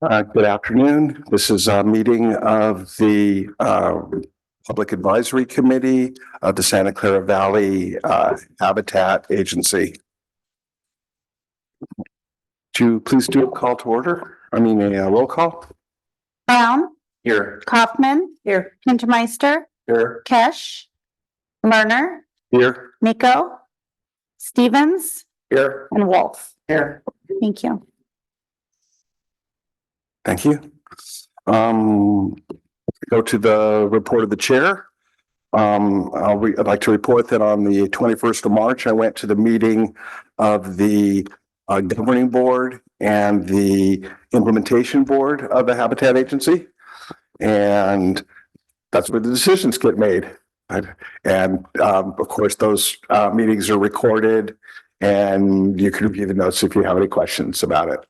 Good afternoon. This is a meeting of the Public Advisory Committee of the Santa Clara Valley Habitat Agency. Please do a call to order. A roll call. Brown, Here. Kaufman, here, Hintermeister, Here. Kesh, Lerner, Here. Miko, Stevens, Here. and Wolf. Here. Thank you. Thank you. Go to the report of the chair. I'd like to report that on the 21st of March, I went to the meeting of the governing board and the implementation board of the Habitat Agency. And that's where the decisions get made. And of course, those meetings are recorded and you can review the notes if you have any questions about it.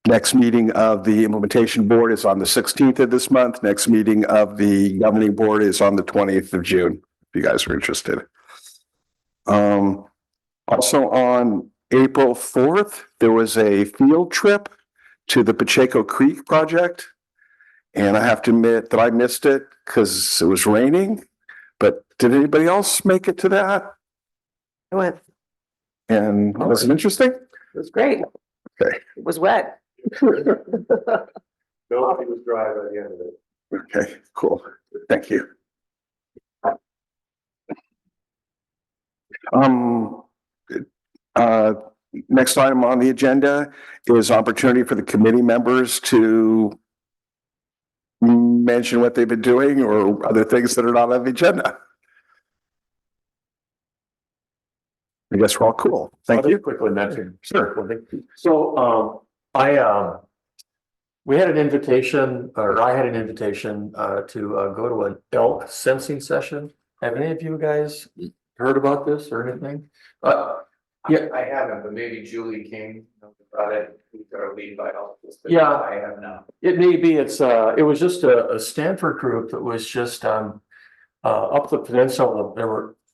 Next meeting of the implementation board is on the 16th of this month. Next meeting of the governing board is on the 20th of June, if you guys are interested. Also on April 4th, there was a field trip to the Pacheco Creek project. And I have to admit that I missed it because it was raining, but did anybody else make it to that? I went. And was it interesting? It was great. Okay. It was wet. No, it was dry by the end of it. Okay, cool. Thank you. Next item on the agenda is opportunity for the committee members to mention what they've been doing or other things that are not on the agenda. I guess we're all cool. Thank you. Quickly mention. Sure. So, we had an invitation, or I had an invitation, to go to an elk sensing session. Have any of you guys heard about this or anything? Yeah, I haven't, but maybe Julie King brought it, who's our lead biologist. Yeah. I have not. it may be, it was just a Stanford group that was just, up the peninsula.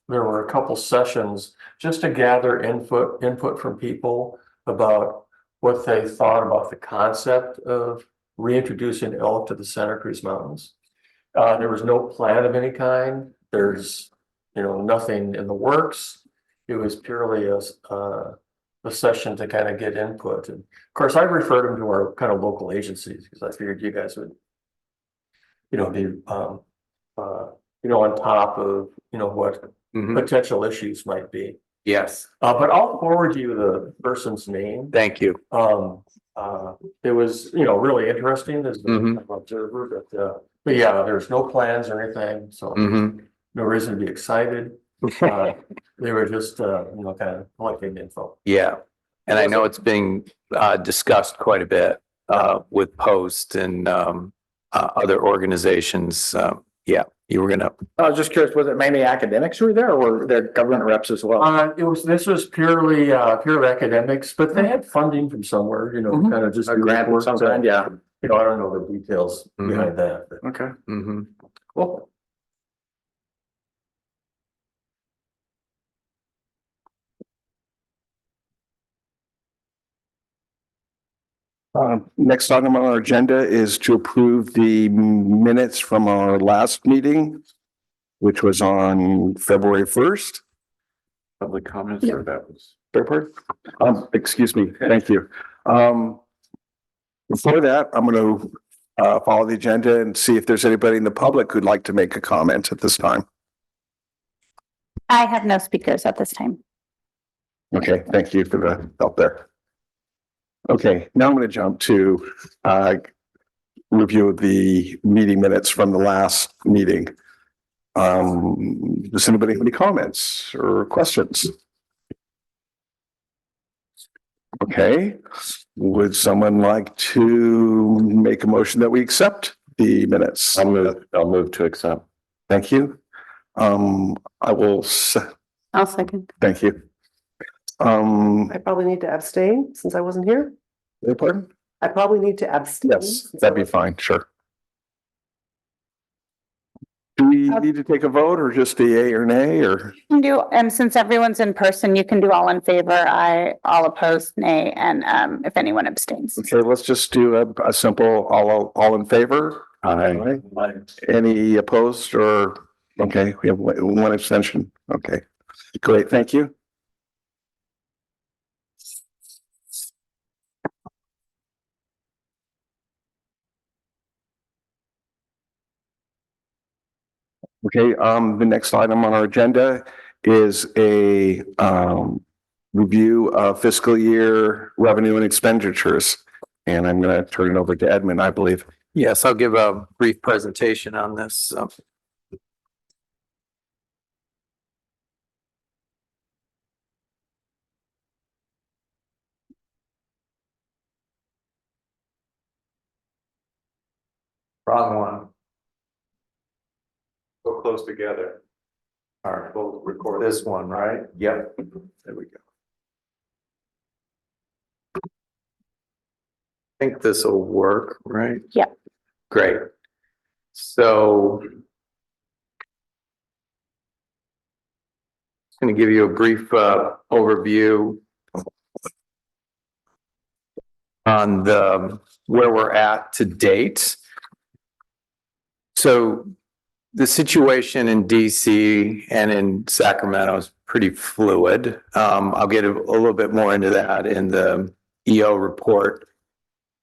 There were a couple sessions just to gather input from people about what they thought about the concept of reintroducing elk to the Santa Cruz Mountains. There was no plan of any kind. There's, nothing in the works. It was purely a session to kind of get input. And of course, I referred them to our kind of local agencies because I figured you guys would, be, on top of, what potential issues might be. Yes, But I'll forward you the person's name. thank you. It was, really interesting as an observer, but yeah, there's no plans or anything, so no reason to be excited. They were just, kind of collecting info. Yeah, and I know it's being discussed quite a bit with Post and other organizations. Yeah, you were gonna. I was just curious, was it mainly academics who were there or were there government reps as well? This was purely academics, but they had funding from somewhere, kind of just. A grant of some kind, yeah. I don't know the details behind that. But. Okay. Cool. Next item on our agenda is to approve the minutes from our last meeting, which was on February 1st. Public comments Yeah. or that was. Excuse me. Thank you. Before that, I'm going to follow the agenda and see if there's anybody in the public who'd like to make a comment at this time. I have no speakers at this time. Okay, thank you for the help there. Okay, now I'm going to jump to review of the meeting minutes from the last meeting. Does anybody have any comments or questions? Okay, would someone like to make a motion that we accept the minutes? I'll move to accept. Thank you. I'll second. Thank you. I probably need to abstain since I wasn't here. Pardon? I probably need to abstain. Yes, that'd be fine, sure. Do we need to take a vote or just a yay or nay or? Can do, since everyone's in person, you can do all in favor, aye, all opposed, nay, and, if anyone abstains. Okay, let's just do a simple all in favor. Aye. Any opposed or, okay, we have one abstention. Okay, great, thank you. Okay, the next item on our agenda is a review of fiscal year revenue and expenditures. And I'm gonna turn it over to Edmund, I believe. Yes, I'll give a brief presentation on this. Wrong one. Go close together. All right, we'll record this one, right? Yep. There we go. I think this will work, right? Yep. Great. So I'm going to give you a brief overview on where we're at to date. So the situation in DC and in Sacramento is pretty fluid. I'll get a little bit more into that in the EO report.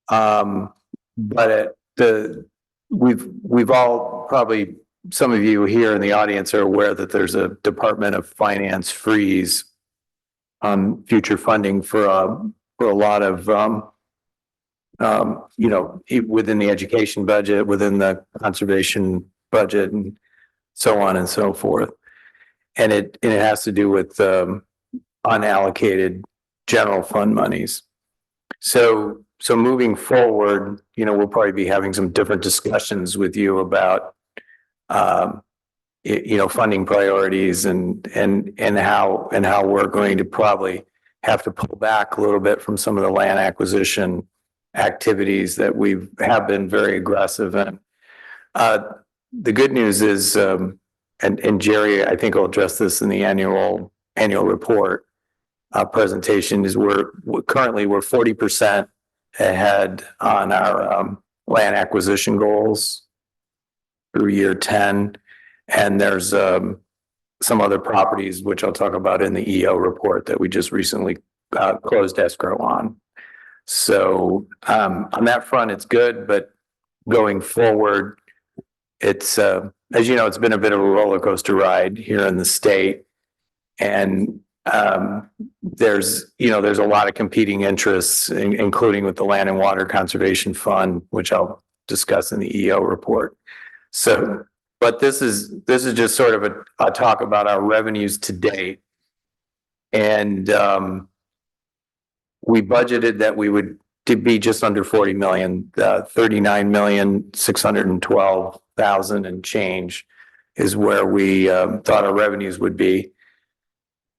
But we've all probably, some of you here in the audience are aware that there's a Department of Finance freeze on future funding for a lot of within the education budget, within the conservation budget, and so on and so forth. And it has to do with unallocated general fund monies. So moving forward, we'll probably be having some different discussions with you about funding priorities and how we're going to probably have to pull back a little bit from some of the land acquisition activities that have been very aggressive in. The good news is, and Jerry, I think will address this in the annual report presentation, is we're currently 40% ahead on our land acquisition goals through year 10. And there's some other properties, which I'll talk about in the EO report, that we just recently closed escrow on. So on that front, it's good, but going forward, it's as you know, it's been a bit of a roller coaster ride here in the state, and there's a lot of competing interests, including with the Land and Water Conservation Fund, which I'll discuss in the EO report. So, but this is just sort of a talk about our revenues to date, and we budgeted that we would be just under 40 million, 39,612,000 and change is where we thought our revenues would be.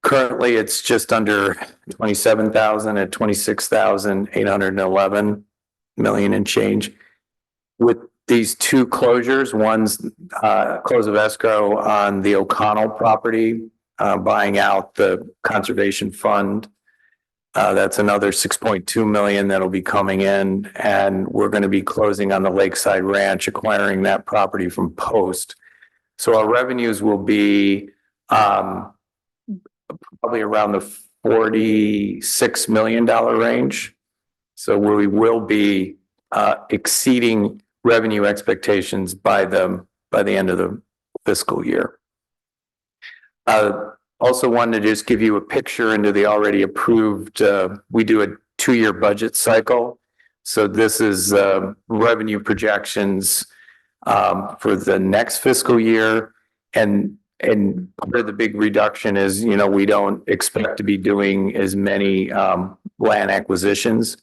Currently, it's just under 27,000 at 26,811 million and change. With these two closures, one's close of escrow on the O'Connell property, buying out the conservation fund. That's another 6.2 million that'll be coming in, and we're going to be closing on the Lakeside Ranch, acquiring that property from Post. So our revenues will be probably around the $46 million range. So we will be exceeding revenue expectations by the end of the fiscal year. Also wanted to just give you a picture into the already approved, we do a 2-year budget cycle. So this is revenue projections for the next fiscal year. And part of the big reduction is, we don't expect to be doing as many land acquisitions.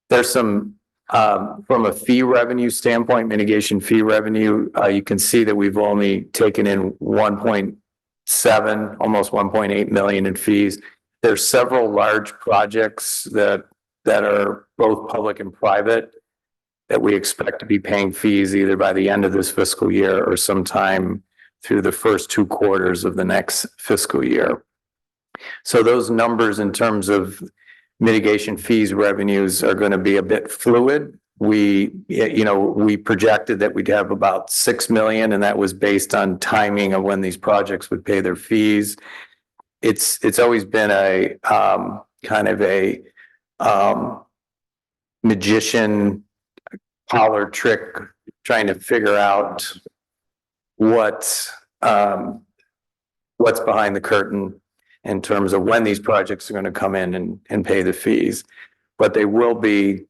There's some, from a fee revenue standpoint, mitigation fee revenue, you can see that we've only taken in 1.7, almost 1.8 million in fees. There's several large projects that are both public and private that we expect to be paying fees either by the end of this fiscal year or sometime through the first 2 quarters of the next fiscal year. So those numbers in terms of mitigation fees revenues are going to be a bit fluid. We projected that we'd have about 6 million, and that was based on timing of when these projects would pay their fees. It's always been a kind of a magician parlor trick trying to figure out what's behind the curtain in terms of when these projects are going to come in and pay the fees. But they will be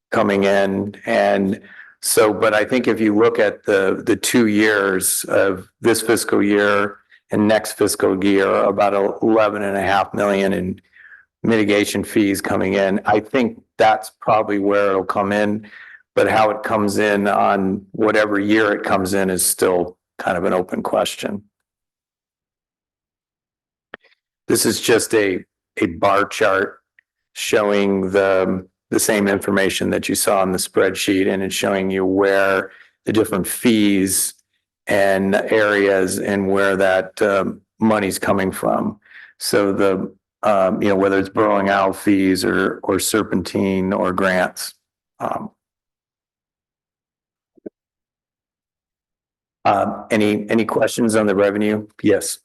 coming in. And so, but I think if you look at the 2 years of this fiscal year and next fiscal year, about 11.5 million in mitigation fees coming in, I think that's probably where it'll come in. But how it comes in on whatever year it comes in is still kind of an open question. This is just a bar chart showing the same information that you saw in the spreadsheet, and it's showing you where the different fees and areas and where that money's coming from. So whether it's burrowing owl fees or serpentine or grants. Any questions on the revenue? Yes.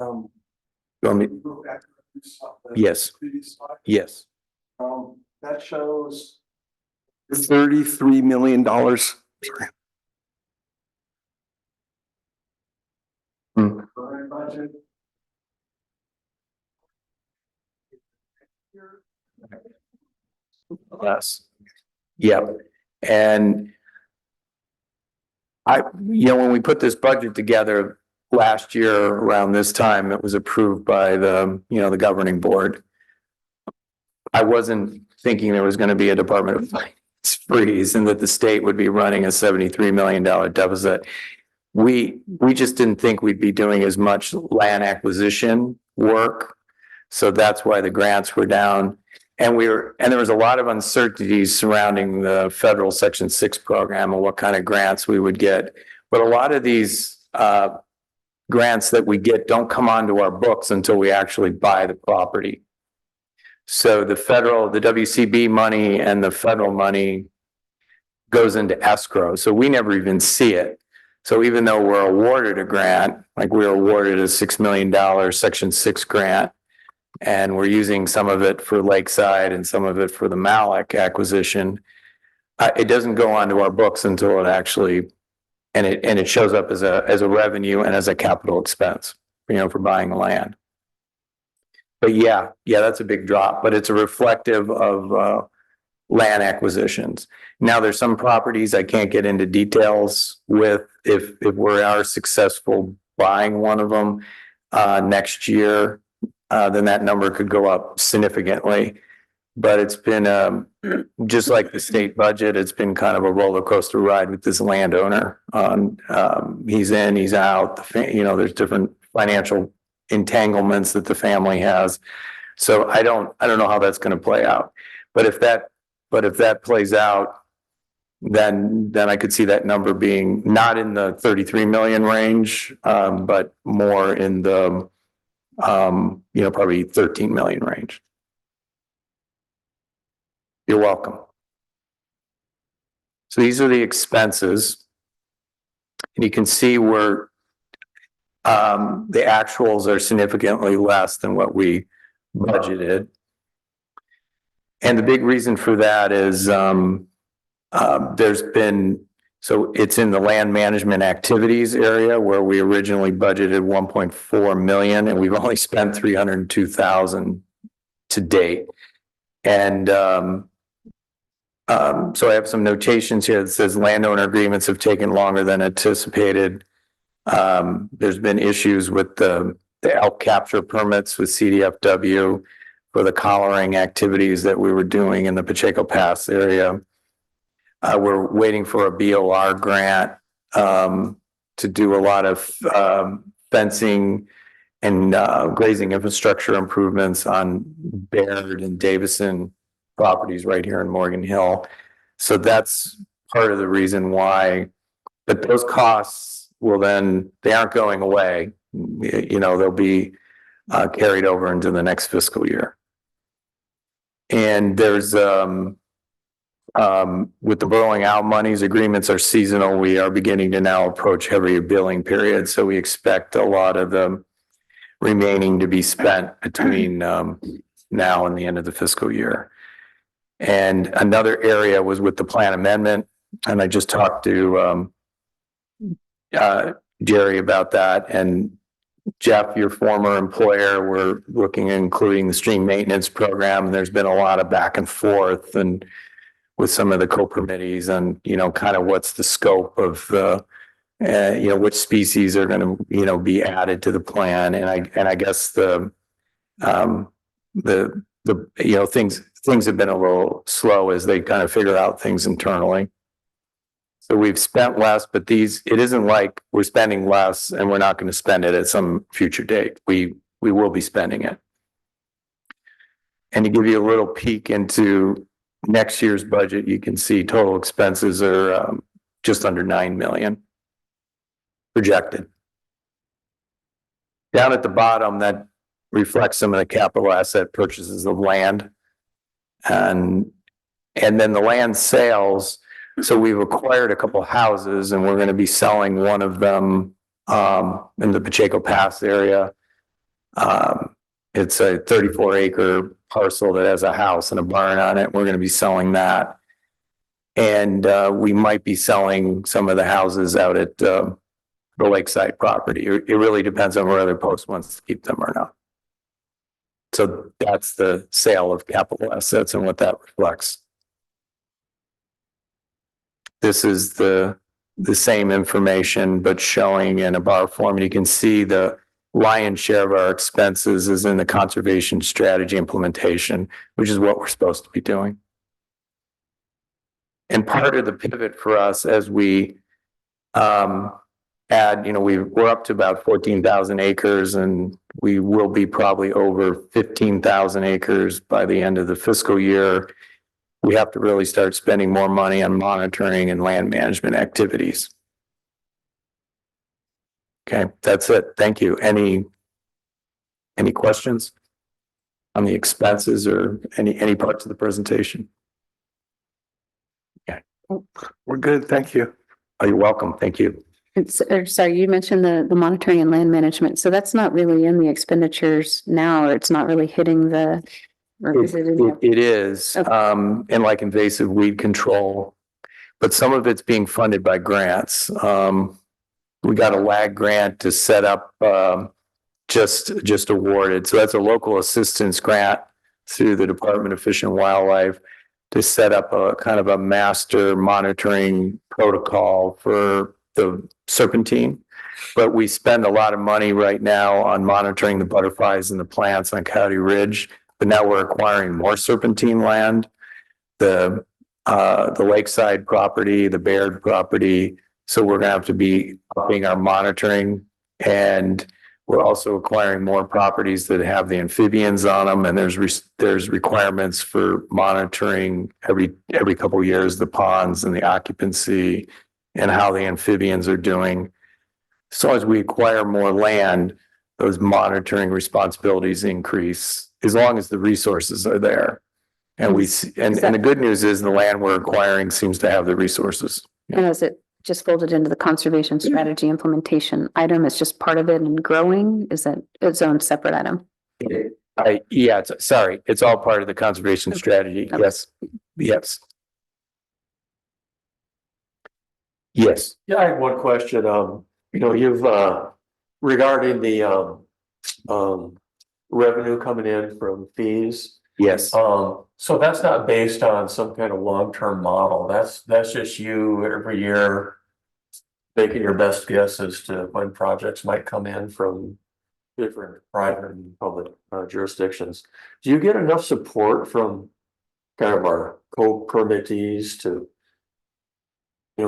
You want me? Yes. Yes. That shows $33 million. Sorry. Current budget. Yes. Yep. And when we put this budget together last year around this time, it was approved by the governing board. I wasn't thinking there was going to be a Department of Finance freeze and that the state would be running a $73 million deficit. We just didn't think we'd be doing as much land acquisition work. So that's why the grants were down. And there was a lot of uncertainties surrounding the federal Section 6 program and what kind of grants we would get. But a lot of these grants that we get don't come onto our books until we actually buy the property. So the WCB money and the federal money goes into escrow. So we never even see it. So even though we're awarded a grant, like we were awarded a $6 million Section 6 grant, and we're using some of it for Lakeside and some of it for the Malik acquisition, it doesn't go onto our books until it actually, and it shows up as a revenue and as a capital expense, for buying land. But yeah, that's a big drop, but it's a reflective of land acquisitions. Now there's some properties I can't get into details with. If we are successful buying one of them next year, then that number could go up significantly. But it's been just like the state budget, it's been kind of a roller coaster ride with this landowner. He's in, he's out. There's different financial entanglements that the family has. So I don't know how that's going to play out. But if that plays out, then I could see that number being not in the 33 million range, but more in the probably 13 million range. You're welcome. So these are the expenses. And you can see where the actuals are significantly less than what we budgeted. And the big reason for that is it's in the land management activities area where we originally budgeted 1.4 million and we've only spent 302,000 to date. And so I have some notations here that says landowner agreements have taken longer than anticipated. There's been issues with the elk capture permits with CDFW for the collaring activities that we were doing in the Pacheco Pass area. We're waiting for a BOR grant to do a lot of fencing and grazing infrastructure improvements on Baird and Davison properties right here in Morgan Hill. So that's part of the reason why, but those costs will then, they aren't going away. They'll be carried over into the next fiscal year. And there's with the blowing out monies, agreements are seasonal. We are beginning to now approach heavier billing period. So we expect a lot of the remaining to be spent between now and the end of the fiscal year. And another area was with the plan amendment. And I just talked to Jerry about that. And Jeff, your former employer, we're looking at including the stream maintenance program. And there's been a lot of back and forth and with some of the co-permittees and, kind of what's the scope of the, which species are going to, be added to the plan. And I guess things have been a little slow as they kind of figure out things internally. So we've spent less, but it isn't like we're spending less and we're not going to spend it at some future date. We will be spending it. And to give you a little peek into next year's budget, you can see total expenses are just under 9 million projected. Down at the bottom, that reflects some of the capital asset purchases of land. And then the land sales. So we've acquired a couple houses and we're going to be selling one of them in the Pacheco Pass area. It's a 34-acre parcel that has a house and a barn on it. We're going to be selling that. And we might be selling some of the houses out at the lakeside property. It really depends on whether Post wants to keep them or not. So that's the sale of capital assets and what that reflects. This is the same information, but showing in a bar form. And you can see the lion's share of our expenses is in the conservation strategy implementation, which is what we're supposed to be doing. And part of the pivot for us as we add, we're up to about 14,000 acres and we will be probably over 15,000 acres by the end of the fiscal year. We have to really start spending more money on monitoring and land management activities. Okay, that's it. Thank you. Any questions on the expenses or any parts of the presentation? Okay, We're good. Thank you. oh, you're welcome. Thank you. Sorry, you mentioned the monitoring and land management. So that's not really in the expenditures now, or it's not really hitting the, or is it in the- It is, Okay. and like invasive weed control, but some of it's being funded by grants. We got a LAG grant to set up, just awarded. So that's a local assistance grant through the Department of Fish and Wildlife to set up a kind of a master monitoring protocol for the serpentine. But we spend a lot of money right now on monitoring the butterflies and the plants on Coyote Ridge. But now we're acquiring more serpentine land, the lakeside property, the Baird property. So we're gonna have to be upping our monitoring, and we're also acquiring more properties that have the amphibians on them. And there's requirements for monitoring every couple of years, the ponds and the occupancy and how the amphibians are doing. So as we acquire more land, those monitoring responsibilities increase as long as the resources are there. And and the good news is the land we're acquiring seems to have the resources. and is it just folded into the conservation strategy implementation item? It's just part of it and growing? Is that its own separate item? Sorry, it's all part of the conservation strategy. Okay. Yes. Yes. Yeah, I have one question. You've regarding the revenue coming in from fees. Yes. So that's not based on some kind of long-term model. That's just you every year making your best guess as to when projects might come in from different private and public jurisdictions. Do you get enough support from kind of our co-permittees to,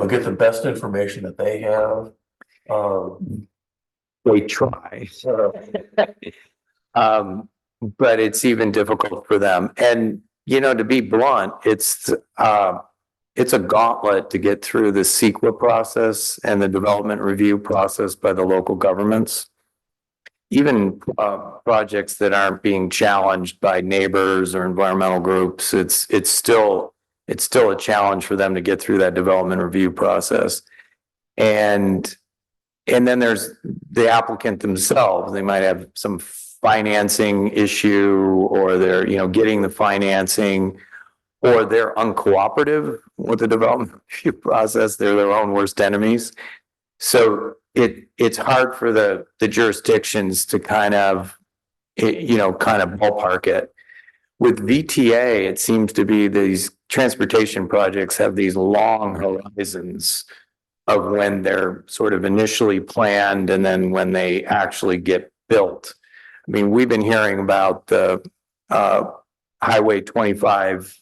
get the best information that they have? They try. But it's even difficult for them. And, to be blunt, it's, it's a gauntlet to get through the CEQA process and the development review process by the local governments. Even projects that aren't being challenged by neighbors or environmental groups, it's still a challenge for them to get through that development review process. And then there's the applicant themselves. They might have some financing issue, or they're, getting the financing, or they're uncooperative with the development review process. They're their own worst enemies. So it's hard for the jurisdictions to kind of ballpark it. With VTA, it seems to be these transportation projects have these long horizons of when they're sort of initially planned and then when they actually get built. I mean, we've been hearing about the Highway 25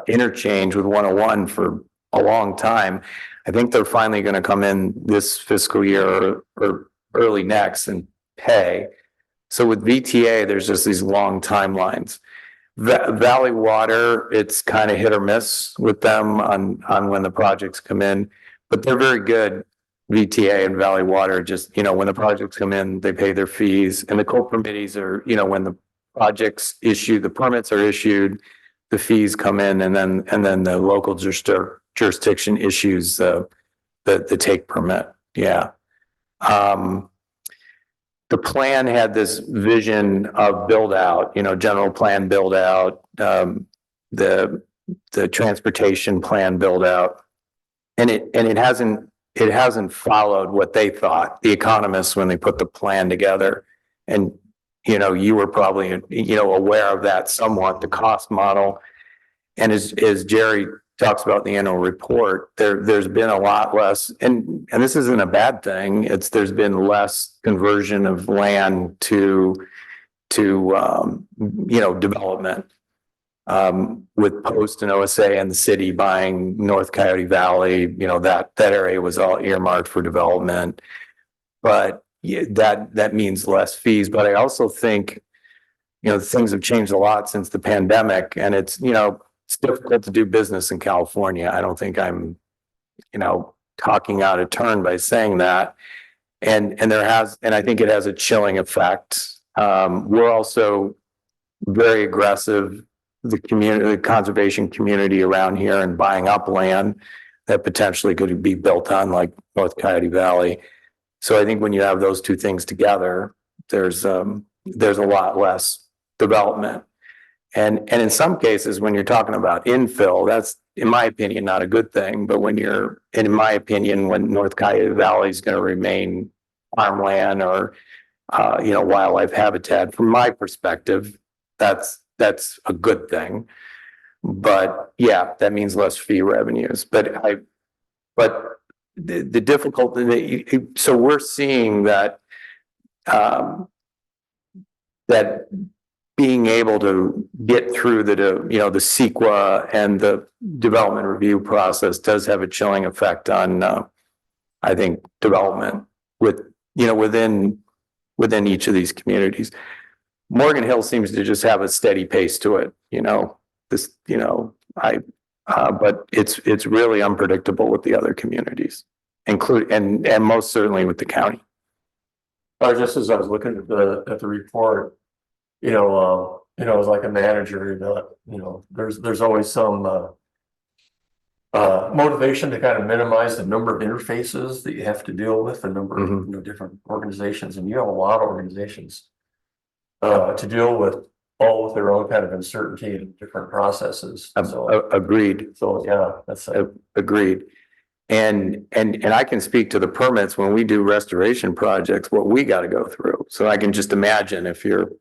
interchange with 101 for a long time. I think they're finally going to come in this fiscal year or early next and pay. So with VTA, there's just these long timelines. Valley Water, it's kind of hit or miss with them on when the projects come in, but they're very good. VTA and Valley Water, just, when the projects come in, they pay their fees, and the co-permittees are, when the projects issue, the permits are issued, the fees come in, and then the local jurisdiction issues the take permit. Yeah. The plan had this vision of build out, general plan build out, the transportation plan build out, and it hasn't followed what they thought, the economists, when they put the plan together. And you were probably aware of that somewhat, the cost model. And as Jerry talks about in the annual report, there's been a lot less, and this isn't a bad thing. There's been less conversion of land to development, with Post and OSA and the city buying North Coyote Valley. That area was all earmarked for development, but that means less fees. But I also think things have changed a lot since the pandemic, and it's difficult to do business in California. I don't think I'm, talking out of turn by saying that. And I think it has a chilling effect. We're also very aggressive, the conservation community around here, and buying up land that potentially could be built on, like North Coyote Valley. So I think when you have those two things together, there's a lot less development. And in some cases, when you're talking about infill, that's, in my opinion, not a good thing. But when North Coyote Valley is going to remain farmland or, wildlife habitat, from my perspective, that's a good thing. But yeah, that means less fee revenues. But the difficulty, so we're seeing that, that being able to get through the CEQA and the development review process does have a chilling effect on, I think, development within each of these communities. Morgan Hill seems to just have a steady pace to it, but it's really unpredictable with the other communities, and most certainly with the county. Just as I was looking at the report, as like a manager, there's always some motivation to kind of minimize the number of interfaces that you have to deal with, the number of different organizations, and you have a lot of organizations to deal with, all with their own kind of uncertainty and different processes. So Agreed. So yeah, that's Agreed. And I can speak to the permits when we do restoration projects, what we got to go through. So I can just imagine if you're,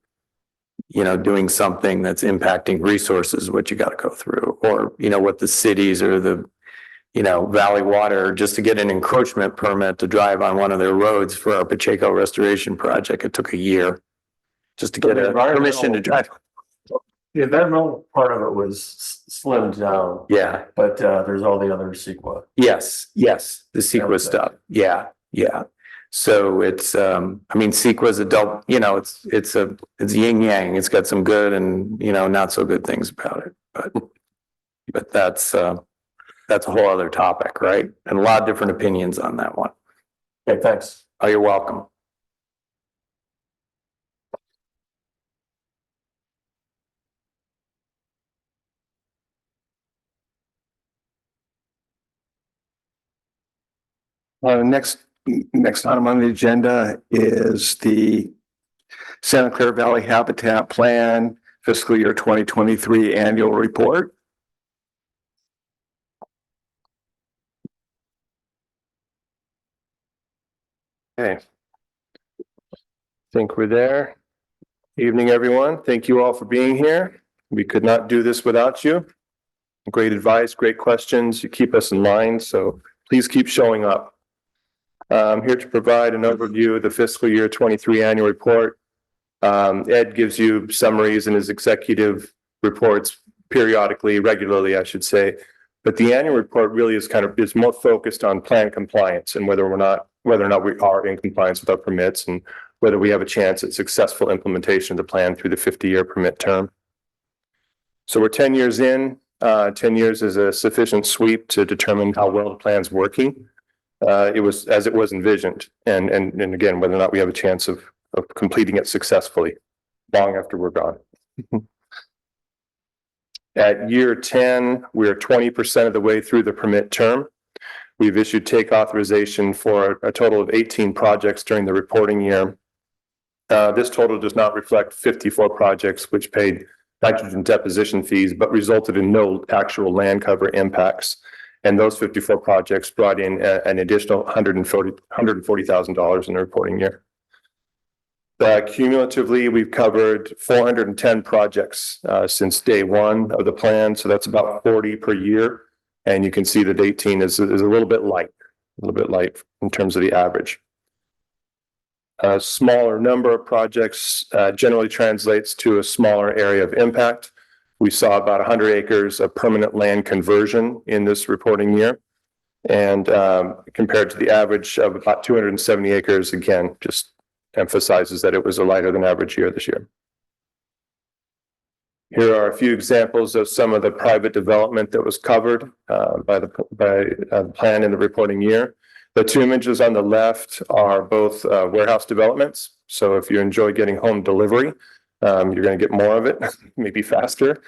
doing something that's impacting resources, what you got to go through, or, what the cities or the, Valley Water, just to get an encroachment permit to drive on one of their roads for our Pacheco restoration project. It took a year just to get a permission to drive. the environmental part of it was slimmed down, Yeah. but there's all the other CEQA. Yes. The CEQA stuff. Yeah. So it's, CEQA is it's yin yang. It's got some good and, not so good things about it, but that's, that's a whole other topic, right? And a lot of different opinions on that one. Okay, thanks. Oh, you're welcome. Next item on the agenda is the Santa Clara Valley Habitat Plan fiscal year 2023 annual report. Okay. Think we're there. Evening, everyone. Thank you all for being here. We could not do this without you. Great advice, great questions. You keep us in line, so please keep showing up. I'm here to provide an overview of the fiscal year 23 annual report. Ed gives you summaries in his executive reports periodically, regularly, I should say. But the annual report really is more focused on plan compliance and whether or not we are in compliance with our permits and whether we have a chance at successful implementation of the plan through the 50-year permit term. So we're 10 years in. 10 years is a sufficient sweep to determine how well the plan's working. It was as it was envisioned, and again, whether or not we have a chance of completing it successfully long after we're gone. At year 10, we're 20% of the way through the permit term. We've issued take authorization for a total of 18 projects during the reporting year. This total does not reflect 54 projects which paid nitrogen deposition fees, but resulted in no actual land cover impacts. And those 54 projects brought in an additional $140,000 in the reporting year. Cumulatively, we've covered 410 projects since day one of the plan. So that's about 40 per year. And you can see that 18 is a little bit light in terms of the average. A smaller number of projects generally translates to a smaller area of impact. We saw about 100 acres of permanent land conversion in this reporting year. And compared to the average of about 270 acres, again, just emphasizes that it was a lighter than average year this year. Here are a few examples of some of the private development that was covered by the plan in the reporting year. The two images on the left are both warehouse developments. So if you enjoy getting home delivery, you're going to get more of it, maybe faster.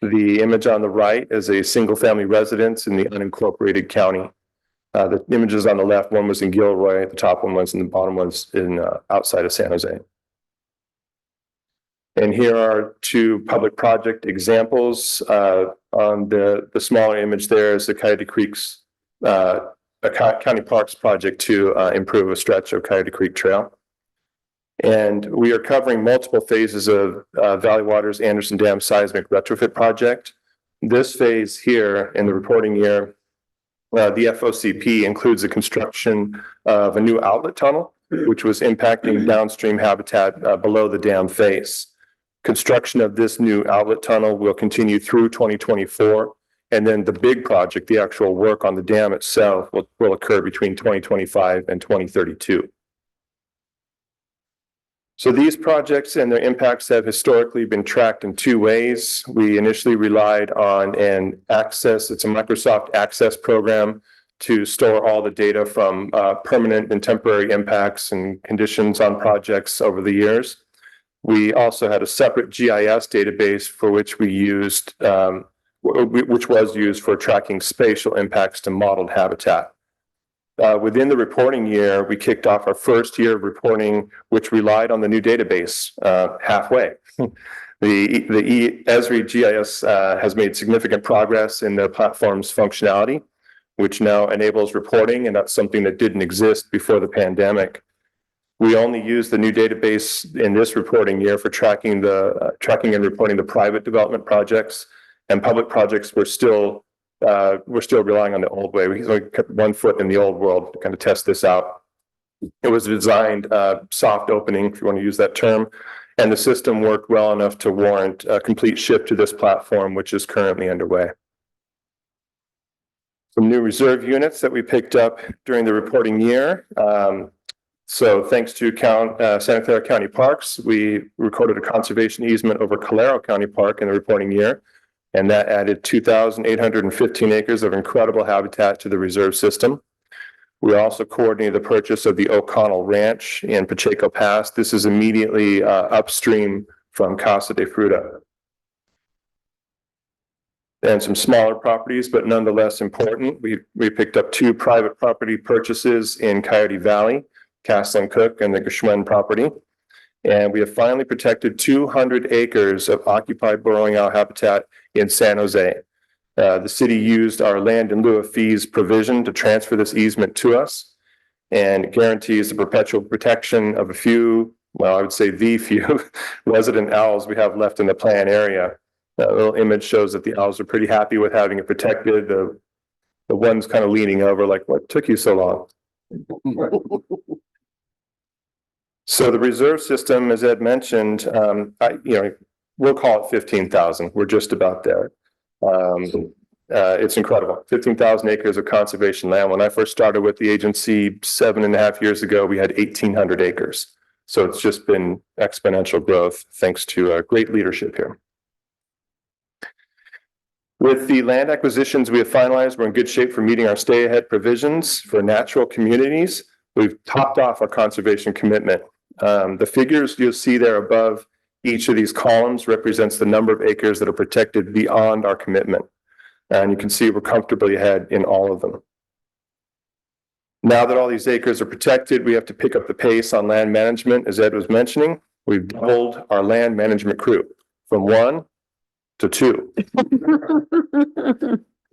The image on the right is a single family residence in the unincorporated county. The images on the left, one was in Gilroy, the top one was, and the bottom one's in outside of San Jose. And here are two public project examples. On the smaller image there is the Coyote Creek's County Parks project to improve a stretch of Coyote Creek Trail. And we are covering multiple phases of Valley Water's Anderson Dam seismic retrofit project. This phase here in the reporting year, the FOCP includes the construction of a new outlet tunnel, which was impacting downstream habitat below the dam face. Construction of this new outlet tunnel will continue through 2024. And then the big project, the actual work on the dam itself, will occur between 2025 and 2032. So these projects and their impacts have historically been tracked in two ways. We initially relied on it's a Microsoft Access program to store all the data from permanent and temporary impacts and conditions on projects over the years. We also had a separate GIS database for which we used, which was used for tracking spatial impacts to modeled habitat. Within the reporting year, we kicked off our first year of reporting, which relied on the new database halfway. The Esri GIS has made significant progress in the platform's functionality, which now enables reporting, and that's something that didn't exist before the pandemic. We only use the new database in this reporting year for tracking and reporting the private development projects, and public projects we're still relying on the old way. We kept 1 foot in the old world to kind of test this out. It was designed soft opening, if you want to use that term, and the system worked well enough to warrant a complete shift to this platform, which is currently underway. Some new reserve units that we picked up during the reporting year. So thanks to Santa Clara County Parks, we recorded a conservation easement over Calero County Park in the reporting year. And that added 2,815 acres of incredible habitat to the reserve system. We also coordinated the purchase of the O'Connell Ranch in Pacheco Pass. This is immediately upstream from Casa de Fruta. And some smaller properties, but nonetheless important. We picked up 2 private property purchases in Coyote Valley, Castle and Cook, and the Geschwen property. And we have finally protected 200 acres of occupied burrowing owl habitat in San Jose. The city used our land in lieu of fees provision to transfer this easement to us, and it guarantees the perpetual protection of a few, well, I would say the few resident owls we have left in the plan area. That little image shows that the owls are pretty happy with having it protected. The one's kind of leaning over like, what took you so long? So the reserve system, as Ed mentioned, we'll call it 15,000. We're just about there. It's incredible. 15,000 acres of conservation land. When I first started with the agency 7.5 years ago, we had 1,800 acres. So it's just been exponential growth thanks to great leadership here. With the land acquisitions we have finalized, we're in good shape for meeting our stay-ahead provisions for natural communities. We've topped off our conservation commitment. The figures you'll see there above each of these columns represents the number of acres that are protected beyond our commitment. And you can see we're comfortably ahead in all of them. Now that all these acres are protected, we have to pick up the pace on land management. As Ed was mentioning, we've doubled our land management crew from 1 to 2.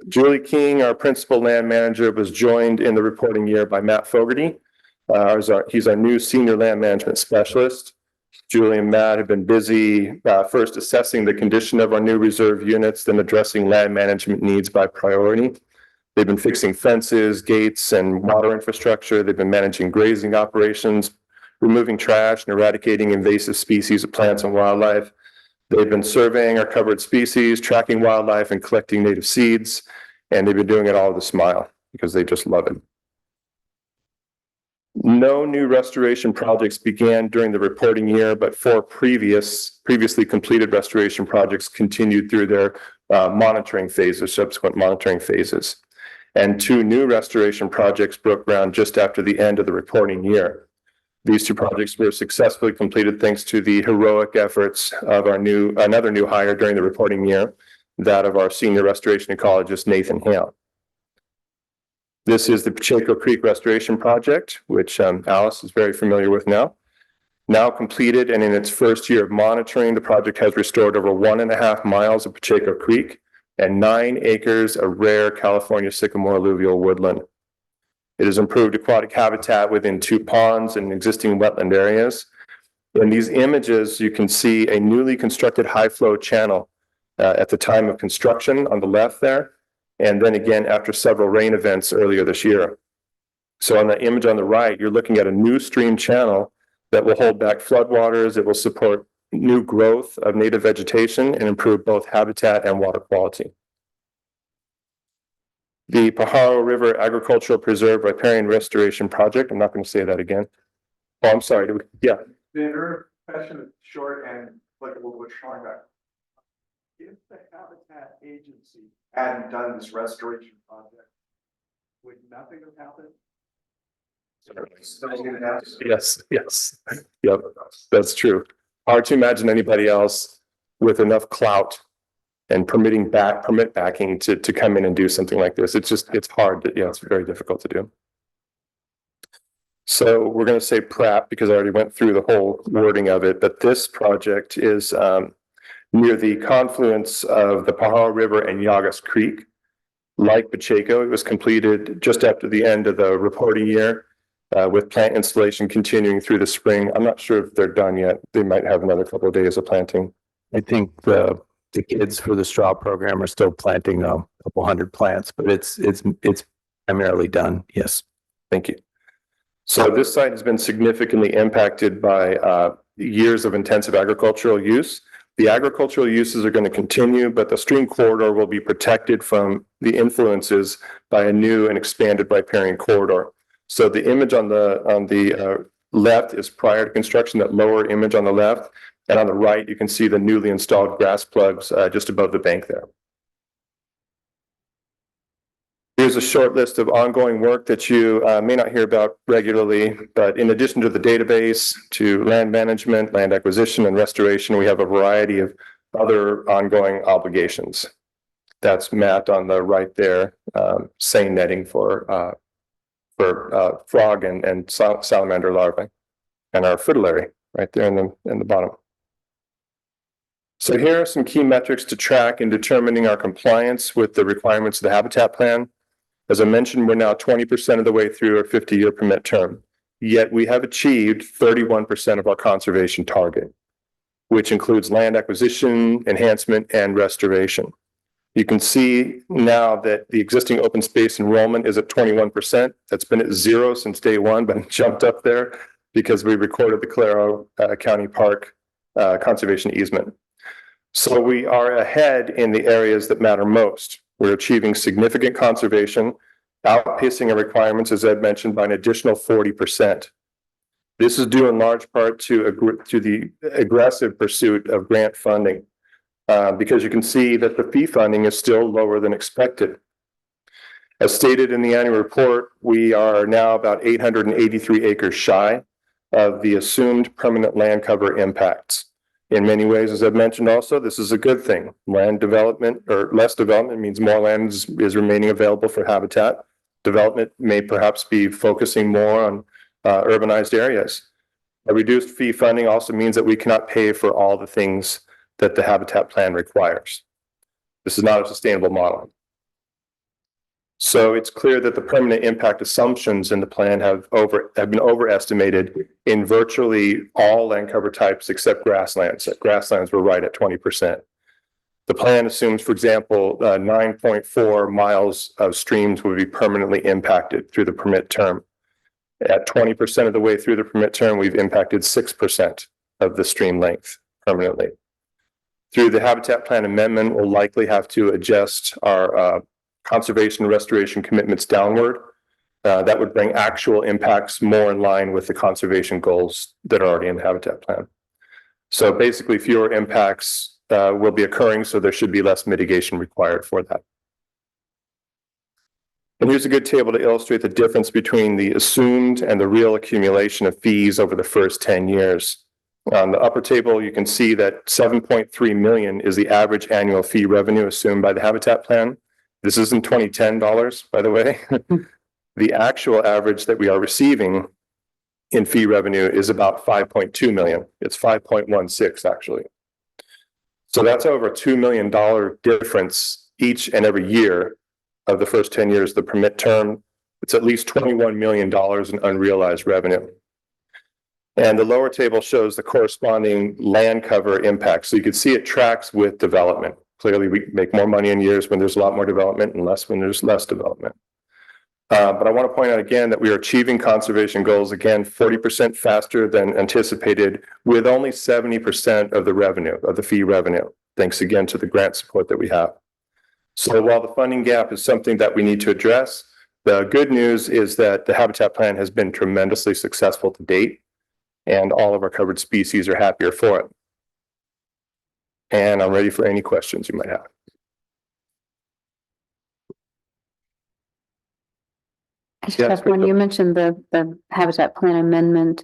Julie King, our principal land manager, was joined in the reporting year by Matt Fogarty. He's our new senior land management specialist. Julie and Matt have been busy first assessing the condition of our new reserve units, then addressing land management needs by priority. They've been fixing fences, gates, and water infrastructure. They've been managing grazing operations, removing trash, and eradicating invasive species of plants and wildlife. They've been surveying our covered species, tracking wildlife, and collecting native seeds. And they've been doing it all with a smile because they just love it. No new restoration projects began during the reporting year, but 4 previously completed restoration projects continued through their subsequent monitoring phases. And 2 new restoration projects broke ground just after the end of the reporting year. These 2 projects were successfully completed thanks to the heroic efforts of another new hire during the reporting year, that of our senior restoration ecologist, Nathan Hale. This is the Pacheco Creek Restoration Project, which Alice is very familiar with now. Now completed and in its first year of monitoring, the project has restored over 1.5 miles of Pacheco Creek and 9 acres of rare California sycamore alluvial woodland. It has improved aquatic habitat within 2 ponds and existing wetland areas. In these images, you can see a newly constructed high flow channel at the time of construction on the left there, and then again after several rain events earlier this year. So on the image on the right, you're looking at a new stream channel that will hold back floodwaters. It will support new growth of native vegetation and improve both habitat and water quality. The Pajaro River Agricultural Preserve Riparian Restoration Project. I'm not going to say that again. Oh, I'm sorry. Yeah. The question is short and applicable to what you're talking about. If the Habitat Agency hadn't done this restoration project, would nothing have happened? Yes. Yep, that's true. Hard to imagine anybody else with enough clout and permit backing to come in and do something like this. It's hard to, it's very difficult to do. So we're going to say PRAP because I already went through the whole wording of it, but this project is near the confluence of the Pajaro River and Llagas Creek. Like Pacheco, it was completed just after the end of the reporting year, with plant installation continuing through the spring. I'm not sure if they're done yet. They might have another couple of days of planting. I think the kids for the straw program are still planting a couple hundred plants, but it's primarily done. Yes. Thank you. So this site has been significantly impacted by years of intensive agricultural use. The agricultural uses are going to continue, but the stream corridor will be protected from the influences by a new and expanded riparian corridor. So the image on the left is prior to construction, that lower image on the left. And on the right, you can see the newly installed grass plugs just above the bank there. Here's a short list of ongoing work that you may not hear about regularly, but in addition to the database, to land management, land acquisition, and restoration, we have a variety of other ongoing obligations. That's mapped on the right there, seine netting for frog and salamander larvae, and our fritillary right there in the bottom. So here are some key metrics to track in determining our compliance with the requirements of the habitat plan. As I mentioned, we're now 20% of the way through our 50-year permit term, yet we have achieved 31% of our conservation target, which includes land acquisition, enhancement, and restoration. You can see now that the existing open space enrollment is at 21%. That's been at 0 since day one, but it jumped up there because we recorded the Calero County Park conservation easement. So we are ahead in the areas that matter most. We're achieving significant conservation, outpacing our requirements, as Ed mentioned, by an additional 40%. This is due in large part to the aggressive pursuit of grant funding, because you can see that the fee funding is still lower than expected. As stated in the annual report, we are now about 883 acres shy of the assumed permanent land cover impacts. In many ways, as I've mentioned also, this is a good thing. Land development or less development means more land is remaining available for habitat. Development may perhaps be focusing more on urbanized areas. A reduced fee funding also means that we cannot pay for all the things that the habitat plan requires. This is not a sustainable model. So it's clear that the permanent impact assumptions in the plan have been overestimated in virtually all land cover types except grasslands. Grasslands were right at 20%. The plan assumes, for example, 9.4 miles of streams will be permanently impacted through the permit term. At 20% of the way through the permit term, we've impacted 6% of the stream length permanently. Through the habitat plan amendment, we'll likely have to adjust our conservation and restoration commitments downward. That would bring actual impacts more in line with the conservation goals that are already in the habitat plan. So basically fewer impacts will be occurring, so there should be less mitigation required for that. And here's a good table to illustrate the difference between the assumed and the real accumulation of fees over the first 10 years. On the upper table, you can see that 7.3 million is the average annual fee revenue assumed by the habitat plan. This isn't 2010 dollars, by the way. The actual average that we are receiving in fee revenue is about 5.2 million. It's 5.16 actually. So that's over a $2 million difference each and every year of the first 10 years of the permit term. It's at least $21 million in unrealized revenue. And the lower table shows the corresponding land cover impact. So you can see it tracks with development. Clearly, we make more money in years when there's a lot more development and less when there's less development. But I want to point out again that we are achieving conservation goals, again, 40% faster than anticipated, with only 70% of the revenue, of the fee revenue, thanks again to the grant support that we have. So while the funding gap is something that we need to address, the good news is that the habitat plan has been tremendously successful to date, and all of our covered species are happier for it. And I'm ready for any questions you might have. I just Yeah, have one. You mentioned the habitat plan amendment.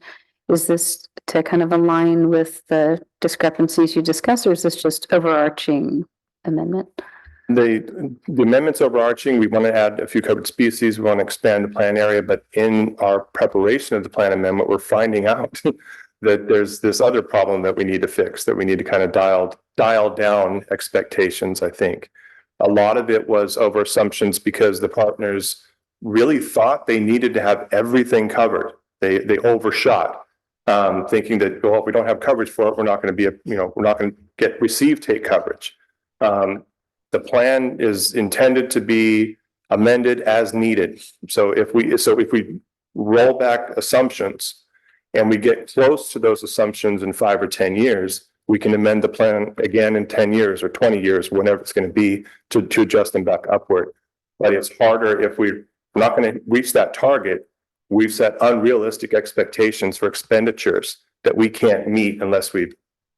Is this to kind of align with the discrepancies you discussed, or is this just overarching amendment? The amendment's overarching. We want to add a few covered species. We want to expand the plan area, but in our preparation of the plan amendment, we're finding out that there's this other problem that we need to fix, that we need to kind of dial down expectations, I think. A lot of it was over assumptions because the partners really thought they needed to have everything covered. They overshot, thinking that, well, if we don't have coverage for it, we're not going to be, we're not going to receive take coverage. The plan is intended to be amended as needed. So if we roll back assumptions and we get close to those assumptions in 5 or 10 years, we can amend the plan again in 10 years or 20 years, whenever it's going to be, to adjust them back upward. But it's harder if we're not going to reach that target. We've set unrealistic expectations for expenditures that we can't meet unless we,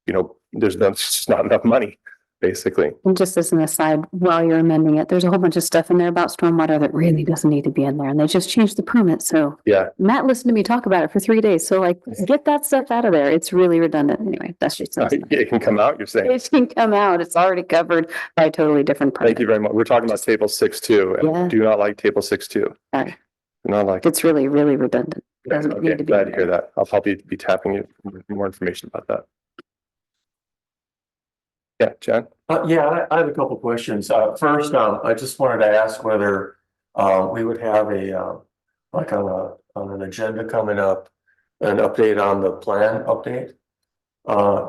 there's just not enough money. basically. And just as an aside, while you're amending it, there's a whole bunch of stuff in there about stormwater that really doesn't need to be in there, and they just changed the permit, so. Yeah. Matt listened to me talk about it for 3 days, so like, get that stuff out of there, it's really redundant, anyway, that's just. It can come out, you're saying. It can come out, it's already covered by a totally different permit. Thank you very much. We're talking about table 6.2. Yeah. And do not like table 6.2. Sorry. Do not like. It's really, really redundant. Doesn't Okay, need to be. glad to in hear there. that. I'll probably be tapping you for more information about that. Yeah, John? Yeah, I have a couple questions. First, I just wanted to ask whether we would have a like on an agenda coming up, an update on the plan update.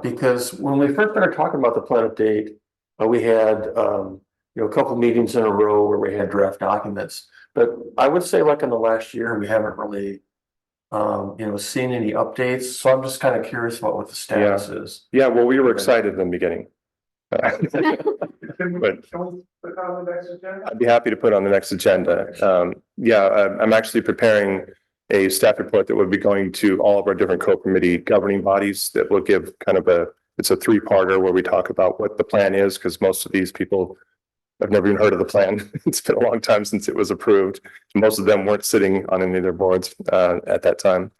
Because when we first started talking about the plan update, we had a couple meetings in a row where we had draft documents. But I would say like in the last year, we haven't really seen any updates. So I'm just kind of curious about what the status is. Yeah, well, we were excited in the beginning. Can we But- put that on the next agenda? I'd be happy to put on the next agenda. I'm actually preparing a staff report that would be going to all of our different co-committee governing bodies that will give kind of it's a 3-parter where we talk about what the plan is, because most of these people have never even heard of the plan. It's been a long time since it was approved. Most of them weren't sitting on any of their boards at that time.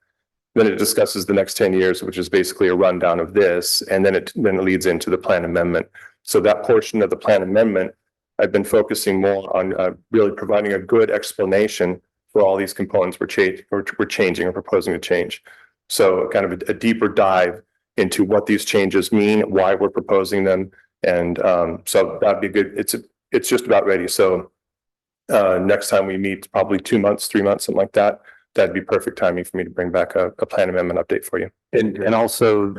Then it discusses the next 10 years, which is basically a rundown of this, and then it leads into the plan amendment. So that portion of the plan amendment, I've been focusing more on really providing a good explanation for all these components we're changing or proposing to change. So kind of a deeper dive into what these changes mean, why we're proposing them, and so that'd be good. It's just about ready. So next time we meet, probably 2 months, 3 months, something like that. That'd be perfect timing for me to bring back a plan amendment update for you. And also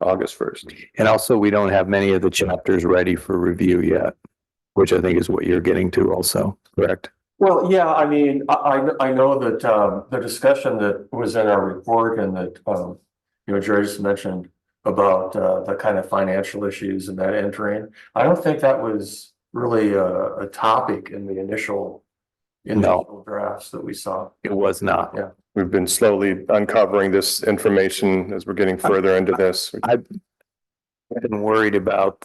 August 1st. And also, we don't have many of the chapters ready for review yet, which I think is what you're getting to also, correct? Well, yeah, I mean, I know that the discussion that was in our report and that Jerry just mentioned about the kind of financial issues and that entering. I don't think that was really a topic in the initial drafts that we saw. It was not. Yeah. We've been slowly uncovering this information as we're getting further into this. I've been worried about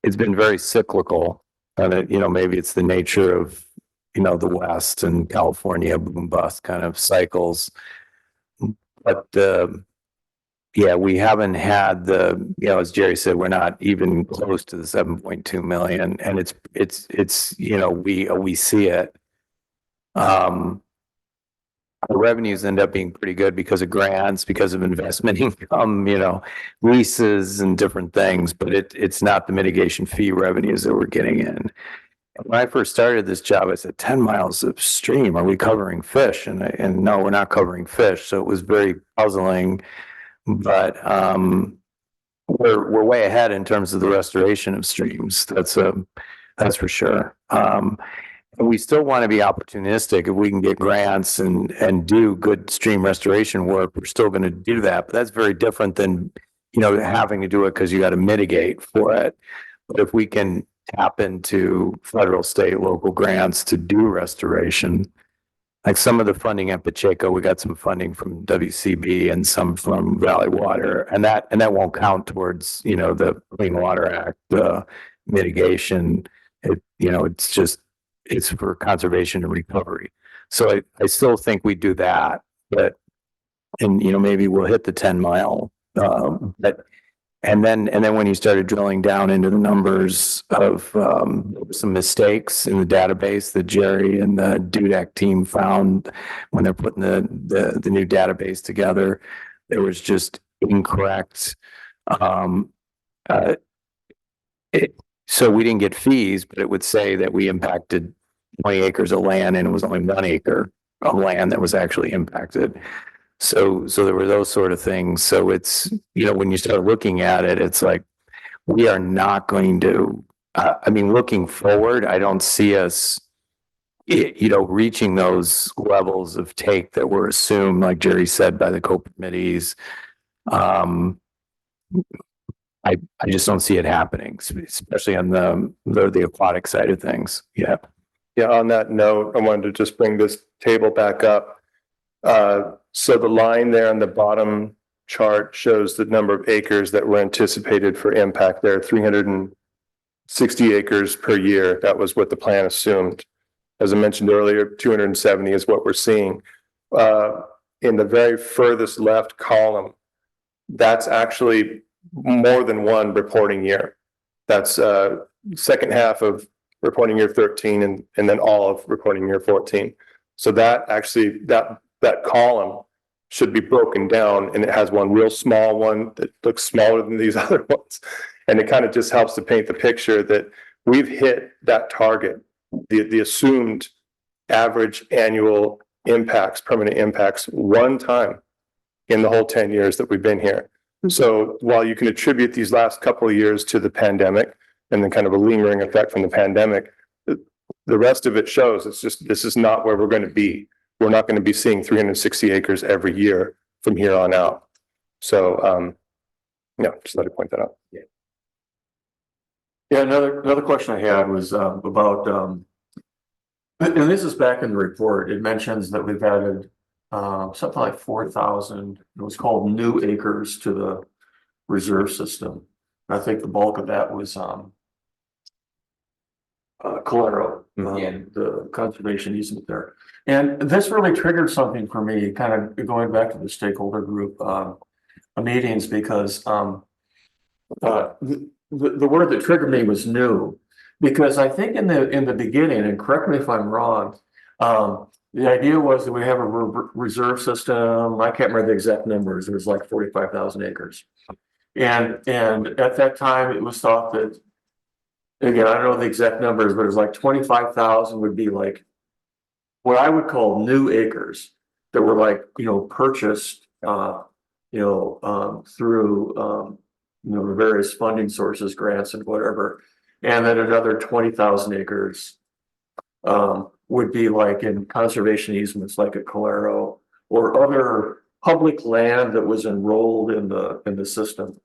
it's been very cyclical, and maybe it's the nature of the West and California boom bust kind of cycles. But yeah, we haven't had as Jerry said, we're not even close to the 7.2 million, and it's we see it. Our revenues end up being pretty good because of grants, because of investment income, leases and different things, but it's not the mitigation fee revenues that we're getting in. When I first started this job, I said 10 miles upstream, are we covering fish? And no, we're not covering fish. So it was very puzzling, but we're way ahead in terms of the restoration of streams. That's for sure. We still want to be opportunistic. If we can get grants and do good stream restoration work, we're still going to do that. But that's very different than, having to do it because you got to mitigate for it. But if we can tap into federal, state, local grants to do restoration, like some of the funding at Pacheco, we got some funding from WCB and some from Valley Water, and that won't count towards, the Clean Water Act mitigation. It's for conservation and recovery. So I still think we do that, but, maybe we'll hit the 10 mile, but, and then when you started drilling down into the numbers of, some mistakes in the database that Jerry and the DUDAC team found when they're putting the new database together, there was just incorrect, so we didn't get fees, but it would say that we impacted 20 acres of land and it was only 1 acre of land that was actually impacted. So there were those sort of things. So it's, when you start looking at it, it's like, we are not going to, looking forward, I don't see us, reaching those levels of take that were assumed, like Jerry said, by the co-committees. I just don't see it happening, especially on the aquatic side of things. Yeah. Yeah, on that note, I wanted to just bring this table back up. So the line there on the bottom chart shows the number of acres that were anticipated for impact there, 360 acres per year. That was what the plan assumed. As I mentioned earlier, 270 is what we're seeing. In the very furthest left column, that's actually more than one reporting year. That's second half of reporting year 13 and then all of reporting year 14. So that actually, that column should be broken down, and it has one real small one that looks smaller than these other ones. And it kind of just helps to paint the picture that we've hit that target, the assumed average annual impacts, permanent impacts, one time in the whole 10 years that we've been here. So while you can attribute these last couple of years to the pandemic and then kind of a lingering effect from the pandemic, the rest of it shows it's just, this is not where we're going to be. We're not going to be seeing 360 acres every year from here on out. So, just let me point that out. Yeah, another question I had was about, and this is back in the report, it mentions that we've added something like 4,000, it was called new acres to the reserve system. I think the bulk of that was Calero, the conservation easement there. And this really triggered something for me, kind of going back to the stakeholder group meetings, because the word that triggered me was new. Because I think in the beginning, and correct me if I'm wrong, the idea was that we have a reserve system. I can't remember the exact numbers. It was like 45,000 acres. And at that time, it was thought that, again, I don't know the exact numbers, but it was like 25,000 would be like what I would call new acres that were like, purchased, through, the various funding sources, grants and whatever. And then another 20,000 acres would be like in conservation easements, like at Calero, or other public land that was enrolled in the system.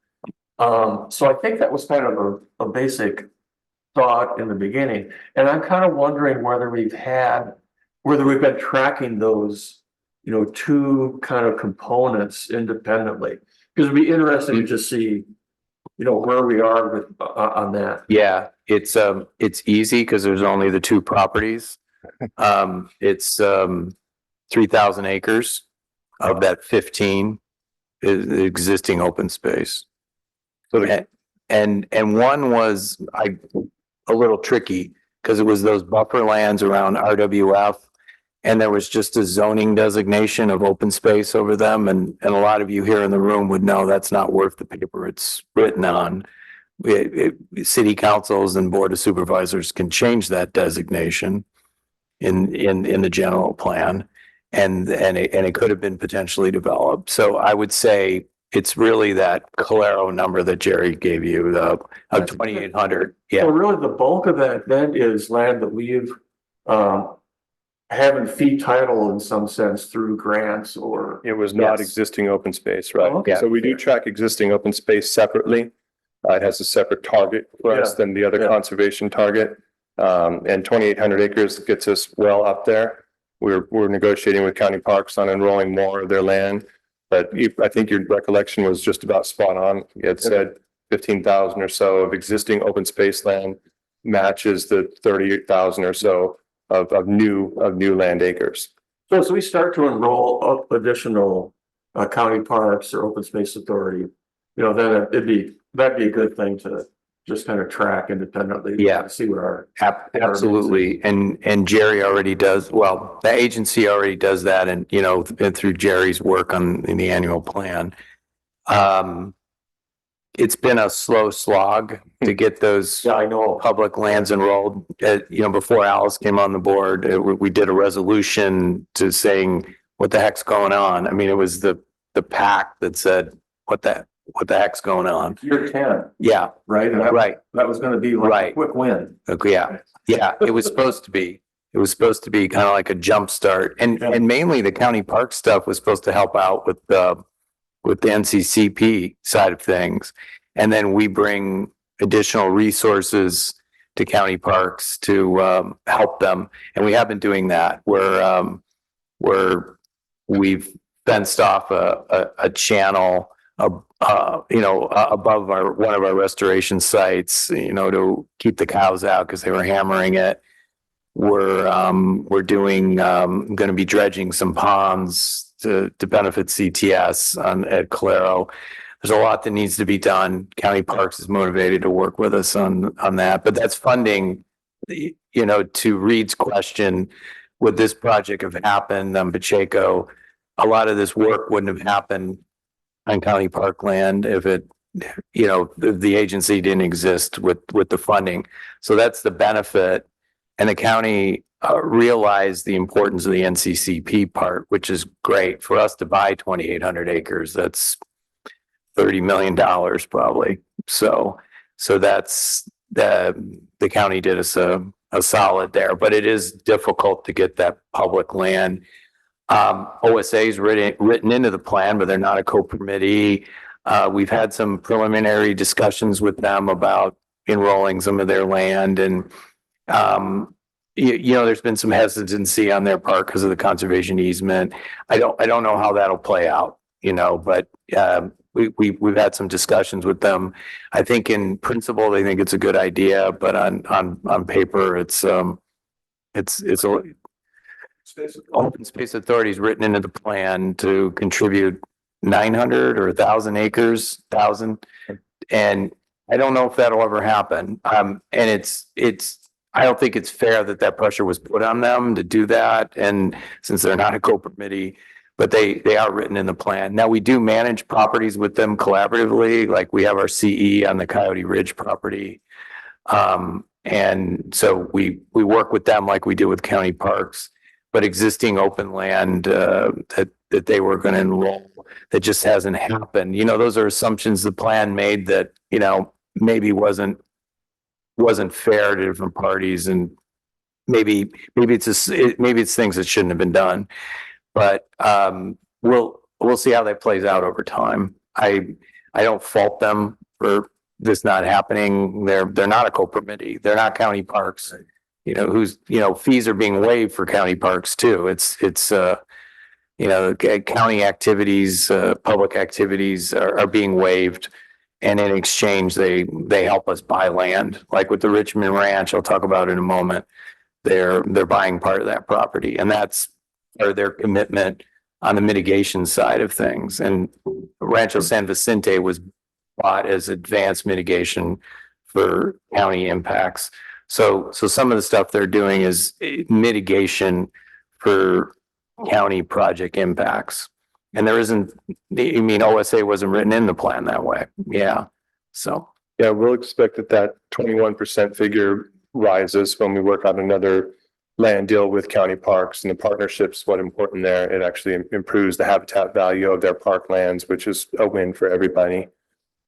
So I think that was kind of a basic thought in the beginning. And I'm kind of wondering whether we've been tracking those, two kind of components independently. Because it'd be interesting to just see, where we are with on that. Yeah, it's easy because there's only the two properties. It's 3,000 acres of that 15 is existing open space. So and one was a little tricky because it was those buffer lands around RWF, and there was just a zoning designation of open space over them, and a lot of you here in the room would know that's not worth the paper it's written on. City councils and board of supervisors can change that designation in the general plan, and it could have been potentially developed. So I would say it's really that Calero number that Jerry gave you, of 2,800. Yeah. So really the bulk of that then is land that we've having fee title in some sense through grants or. It was not Yes. existing open space, right? Oh, okay. So we do track existing open space separately. It has a separate target for us than the other conservation target. And 2,800 acres gets us well up there. We're negotiating with county parks on enrolling more of their land. But I think your recollection was just about spot on. It said 15,000 or so of existing open space land matches the 38,000 or so of new land acres. So as we start to enroll up additional county parks or open space authority, then that'd be a good thing to just kind of track independently. Yeah. To see where Absolutely. And Jerry already does, well, the agency already does that, and through Jerry's work in the annual plan. It's been a slow slog to get those I know. public lands enrolled. Before Alice came on the board, we did a resolution to saying, what the heck's going on? I mean, it was the PAC that said, what the heck's going on? Year 10, Yeah, right? And right. that was gonna be like a Right. quick win. Okay, yeah, it was supposed to be. It was supposed to be kind of like a jump start, and mainly the county park stuff was supposed to help out with the NCCP side of things, and then we bring additional resources to county parks to help them, and we have been doing that. Where we've fenced off a channel above one of our restoration sites, to keep the cows out because they were hammering it. We're doing, going to be dredging some ponds to benefit CTS at Calero. There's a lot that needs to be done. County Parks is motivated to work with us on that, but that's funding, to Reed's question, would this project have happened on Pacheco? A lot of this work wouldn't have happened on county park land if the agency didn't exist with the funding. So that's the benefit. And the county realized the importance of the NCCP part, which is great for us to buy 2,800 acres. That's $30 million probably. So that's the county did us a solid there, but it is difficult to get that public land. OSA is written into the plan, but they're not a co-permittee. We've had some preliminary discussions with them about enrolling some of their land, and there's been some hesitancy on their part because of the conservation easement. I don't know how that'll play out, but we've had some discussions with them. I think in principle they think it's a good idea, but on paper it's Open Space Authority is written into the plan to contribute 900 or 1,000 acres, and I don't know if that'll ever happen. And I don't think it's fair that pressure was put on them to do that, and since they're not a co-permittee, but they are written in the plan. Now, we do manage properties with them collaboratively, like we have our CE on the Coyote Ridge property. And so we work with them like we do with county parks, but existing open land that they were going to enroll, that just hasn't happened. Those are assumptions the plan made that, maybe wasn't fair to different parties, and maybe it's things that shouldn't have been done. But we'll see how that plays out over time. I don't fault them for this not happening. They're not a co-permittee. They're not county parks. Fees are being waived for county parks too. It's county activities, public activities are being waived, and in exchange they help us buy land. Like with the Richmond Ranch, I'll talk about in a moment. They're buying part of that property, and that's part of their commitment on the mitigation side of things. And Rancho San Vicente was bought as advanced mitigation for county impacts. So some of the stuff they're doing is mitigation for county project impacts. And there isn't, OSA wasn't written in the plan that way. Yeah. So. Yeah, we'll expect that 21% figure rises when we work on another land deal with county parks, and the partnerships, what important there, it actually improves the habitat value of their park lands, which is a win for everybody.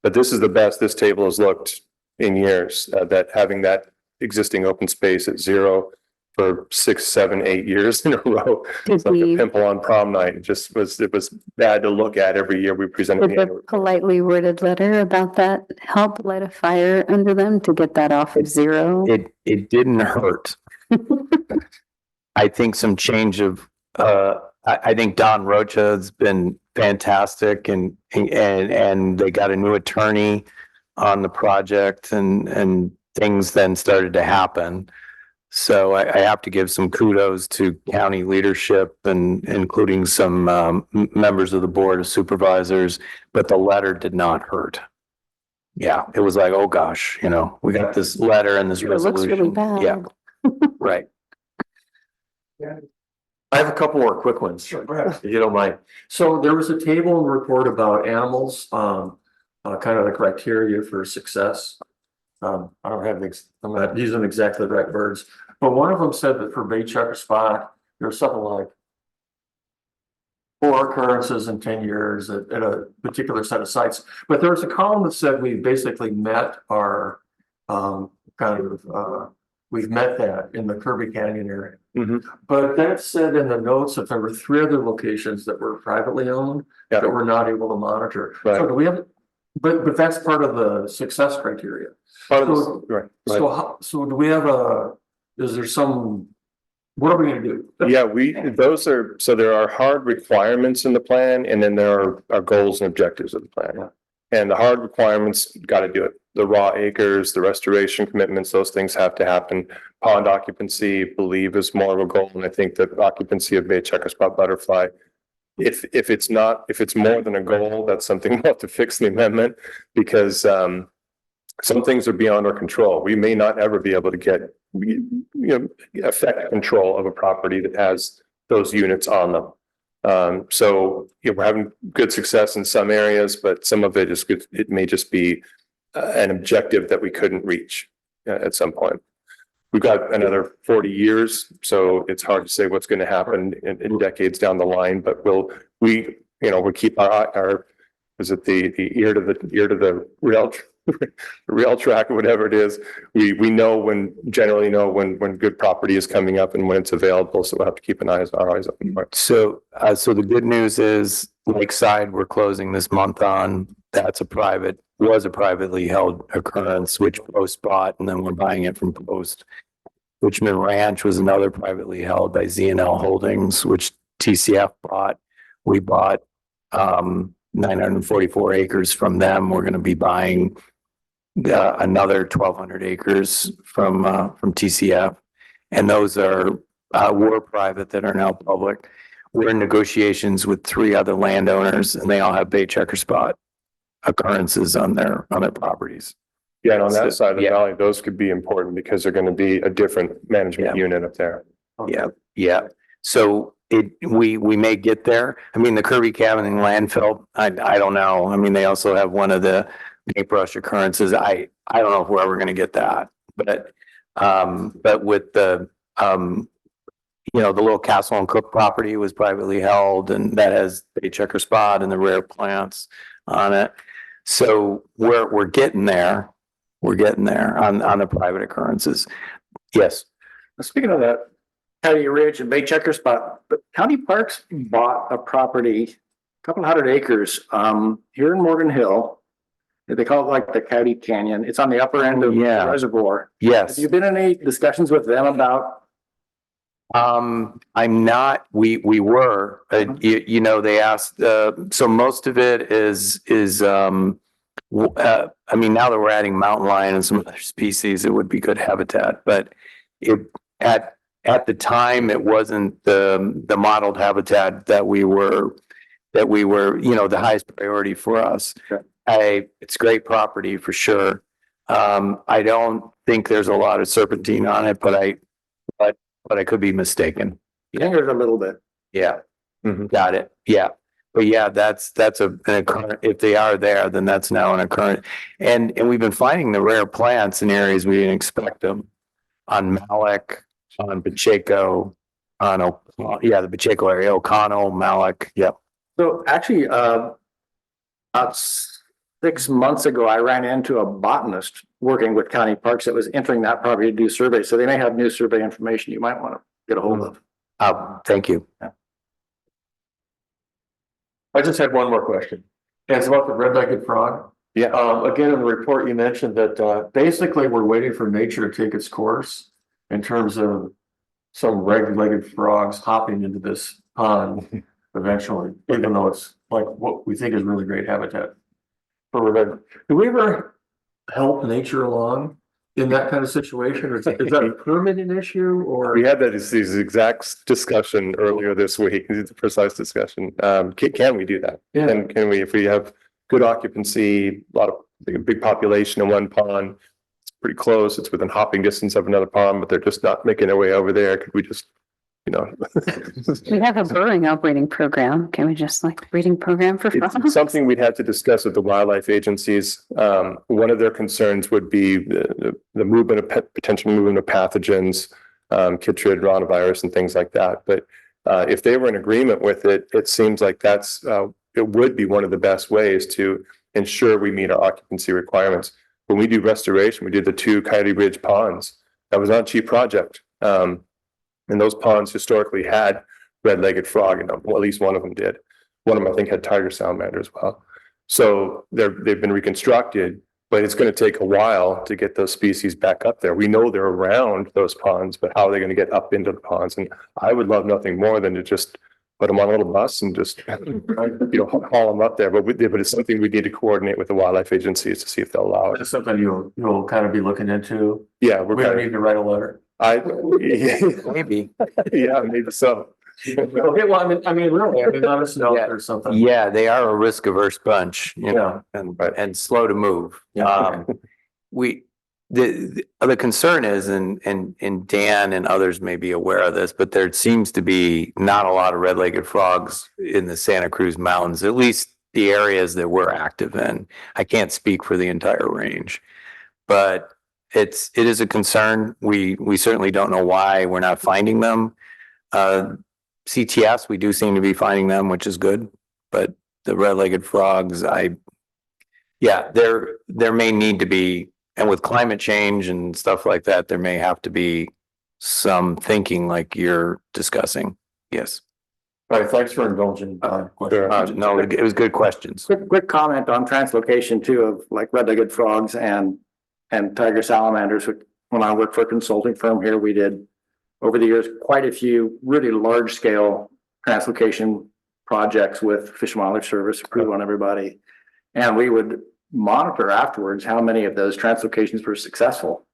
But this is the best this table has looked in years, that having that existing open space at zero for 6, 7, 8 years in a row. It's like a pimple on prom night. It was bad to look at every year we presented. Did the politely worded letter about that help light a fire under them to get that off of zero? It didn't hurt. I think some change of I think Don Rocha has been fantastic, and they got a new attorney on the project, and things then started to happen. So I have to give some kudos to county leadership, and including some members of the board of supervisors, but the letter did not hurt. Yeah, it was like, oh gosh, we got this letter and this resolution. It looks really bad. Yeah, right. I have a couple more quick ones, if you don't mind. So there was a table and report about animals, kind of the criteria for success. I don't have, I'm not using exactly the right words, but one of them said that for bay checker spot, there's something like 4 occurrences in 10 years at a particular set of sites. But there was a column that said we basically met our we've met that in the Kirby Canyon area. Mm-hmm. But that said in the notes that there were 3 other locations that were privately owned that we're not able to monitor. Right. So do we have, but that's part of the success criteria. Right. So do we have is there some What are we gonna do? Yeah, so there are hard requirements in the plan and then there are goals and objectives of the plan. And the hard requirements, got to do it. The raw acres, the restoration commitments, those things have to happen. Pond occupancy, believe is more of a goal. And I think that occupancy of Bay Checker Spot Butterfly. If it's more than a goal, that's something we'll have to fix in the amendment because some things are beyond our control. We may not ever be able to get, affect control of a property that has those units on them. So we're having good success in some areas, but some of it is good. It may just be an objective that we couldn't reach at some point. We've got another 40 years, so it's hard to say what's going to happen in decades down the line, but we keep our is it the ear to the rail track or whatever it is. We generally know when good property is coming up and when it's available. So we'll have to keep our eyes open for it. So the good news is Lakeside, we're closing this month on. Was a privately held occurrence, which Post bought, and then we're buying it from Post. Richmond Ranch was another privately held by ZNL Holdings, which TCF bought. We bought 944 acres from them. We're going to be buying another 1,200 acres from TCF, and those were private that are now public. We're in negotiations with 3 other landowners, and they all have Bay Checker Spot occurrences on their properties. Yeah, and on that side of the Yeah. valley, those could be important because they're going to be a different management unit up there. Yeah. So we may get there. I mean, the Kirby Cabin landfill, I don't know. I mean, they also have one of the paintbrush occurrences. I don't know if we're ever going to get that, but with the the little Castle and Cook property was privately held, and that has Bay Checker Spot and the rare plants on it. So we're getting there. We're getting there on the private occurrences. Yes. Speaking of that, County Ridge and Bay Checker Spot, but County Parks bought a property, a couple hundred acres, here in Morgan Hill. They call it like the Coyote Canyon. It's on the upper end of the reservoir. Yes. Have you been in any discussions with them about? I'm not, we were, they asked, so most of it is, I mean, now that we're adding mountain lion and some other species, it would be good habitat, but at the time, it wasn't the modeled habitat that we were, the highest priority for us. Sure. It's great property for sure. I don't think there's a lot of serpentine on it, but I could be mistaken. I think there's a little bit. Yeah. Mhm. Got it. Yeah. But yeah, that's an occurrence. If they are there, then that's now an occurrence. And we've been finding the rare plants in areas we didn't expect them. On Malik, on Pacheco, the Pacheco area, O'Connell, Malik. Yep. So actually, about 6 months ago, I ran into a botanist working with County Parks that was entering that property to do surveys. So they may have new survey information you might want to get a hold of. Thank you. I just had one more question. And it's about the red-legged frog. Yeah. Again, in the report, you mentioned that basically we're waiting for nature to take its course in terms of some red-legged frogs hopping into this pond eventually, even though it's like what we think is really great habitat for red. Do we ever help nature along in that kind of situation? Or is that a permanent issue or? We had this exact discussion earlier this week, it's a precise discussion. Can we do that? Yeah. And can we, if we have good occupancy, a big population in one pond, it's pretty close, it's within hopping distance of another pond, but they're just not making their way over there. Could we just, We have a burrowing outbreeding program. Can we just breeding program for It's frogs? something we'd have to discuss with the wildlife agencies. One of their concerns would be the movement of potential movement of pathogens, chytrid, ranavirus, and things like that. But if they were in agreement with it, it seems like it would be one of the best ways to ensure we meet our occupancy requirements. When we do restoration, we did the 2 Coyote Ridge ponds. That was not a cheap project. And those ponds historically had red-legged frog in them. Well, at least one of them did. One of them, I think, had tiger salamander as well. So they've been reconstructed But it's going to take a while to get those species back up there. We know they're around those ponds, but how are they going to get up into the ponds? And I would love nothing more than to just put them on a little bus and just, haul them up there. But it's something we need to coordinate with the wildlife agencies to see if they'll allow it. It's something you'll kind of be looking into. Yeah, We don't need to write a letter. Maybe. Yeah, maybe so. Okay, well, I mean, really, let us know if there's something. Yeah, they are a risk averse bunch, Yeah. and slow to move. Yeah. The concern is, and Dan and others may be aware of this, but there seems to be not a lot of red-legged frogs in the Santa Cruz Mountains, at least the areas that we're active in. I can't speak for the entire range, but it is a concern. We certainly don't know why we're not finding them. CTS, we do seem to be finding them, which is good, but the red-legged frogs, there may need to be, and with climate change and stuff like that, there may have to be some thinking like you're discussing. Yes. All right, thanks for indulging. Questions. No, it was good questions. Quick comment on translocation too of like red-legged frogs and tiger salamanders. When I worked for a consulting firm here, we did over the years quite a few really large scale translocation projects with Fish and Wildlife Service, approved on everybody. And we would monitor afterwards how many of those translocations were successful.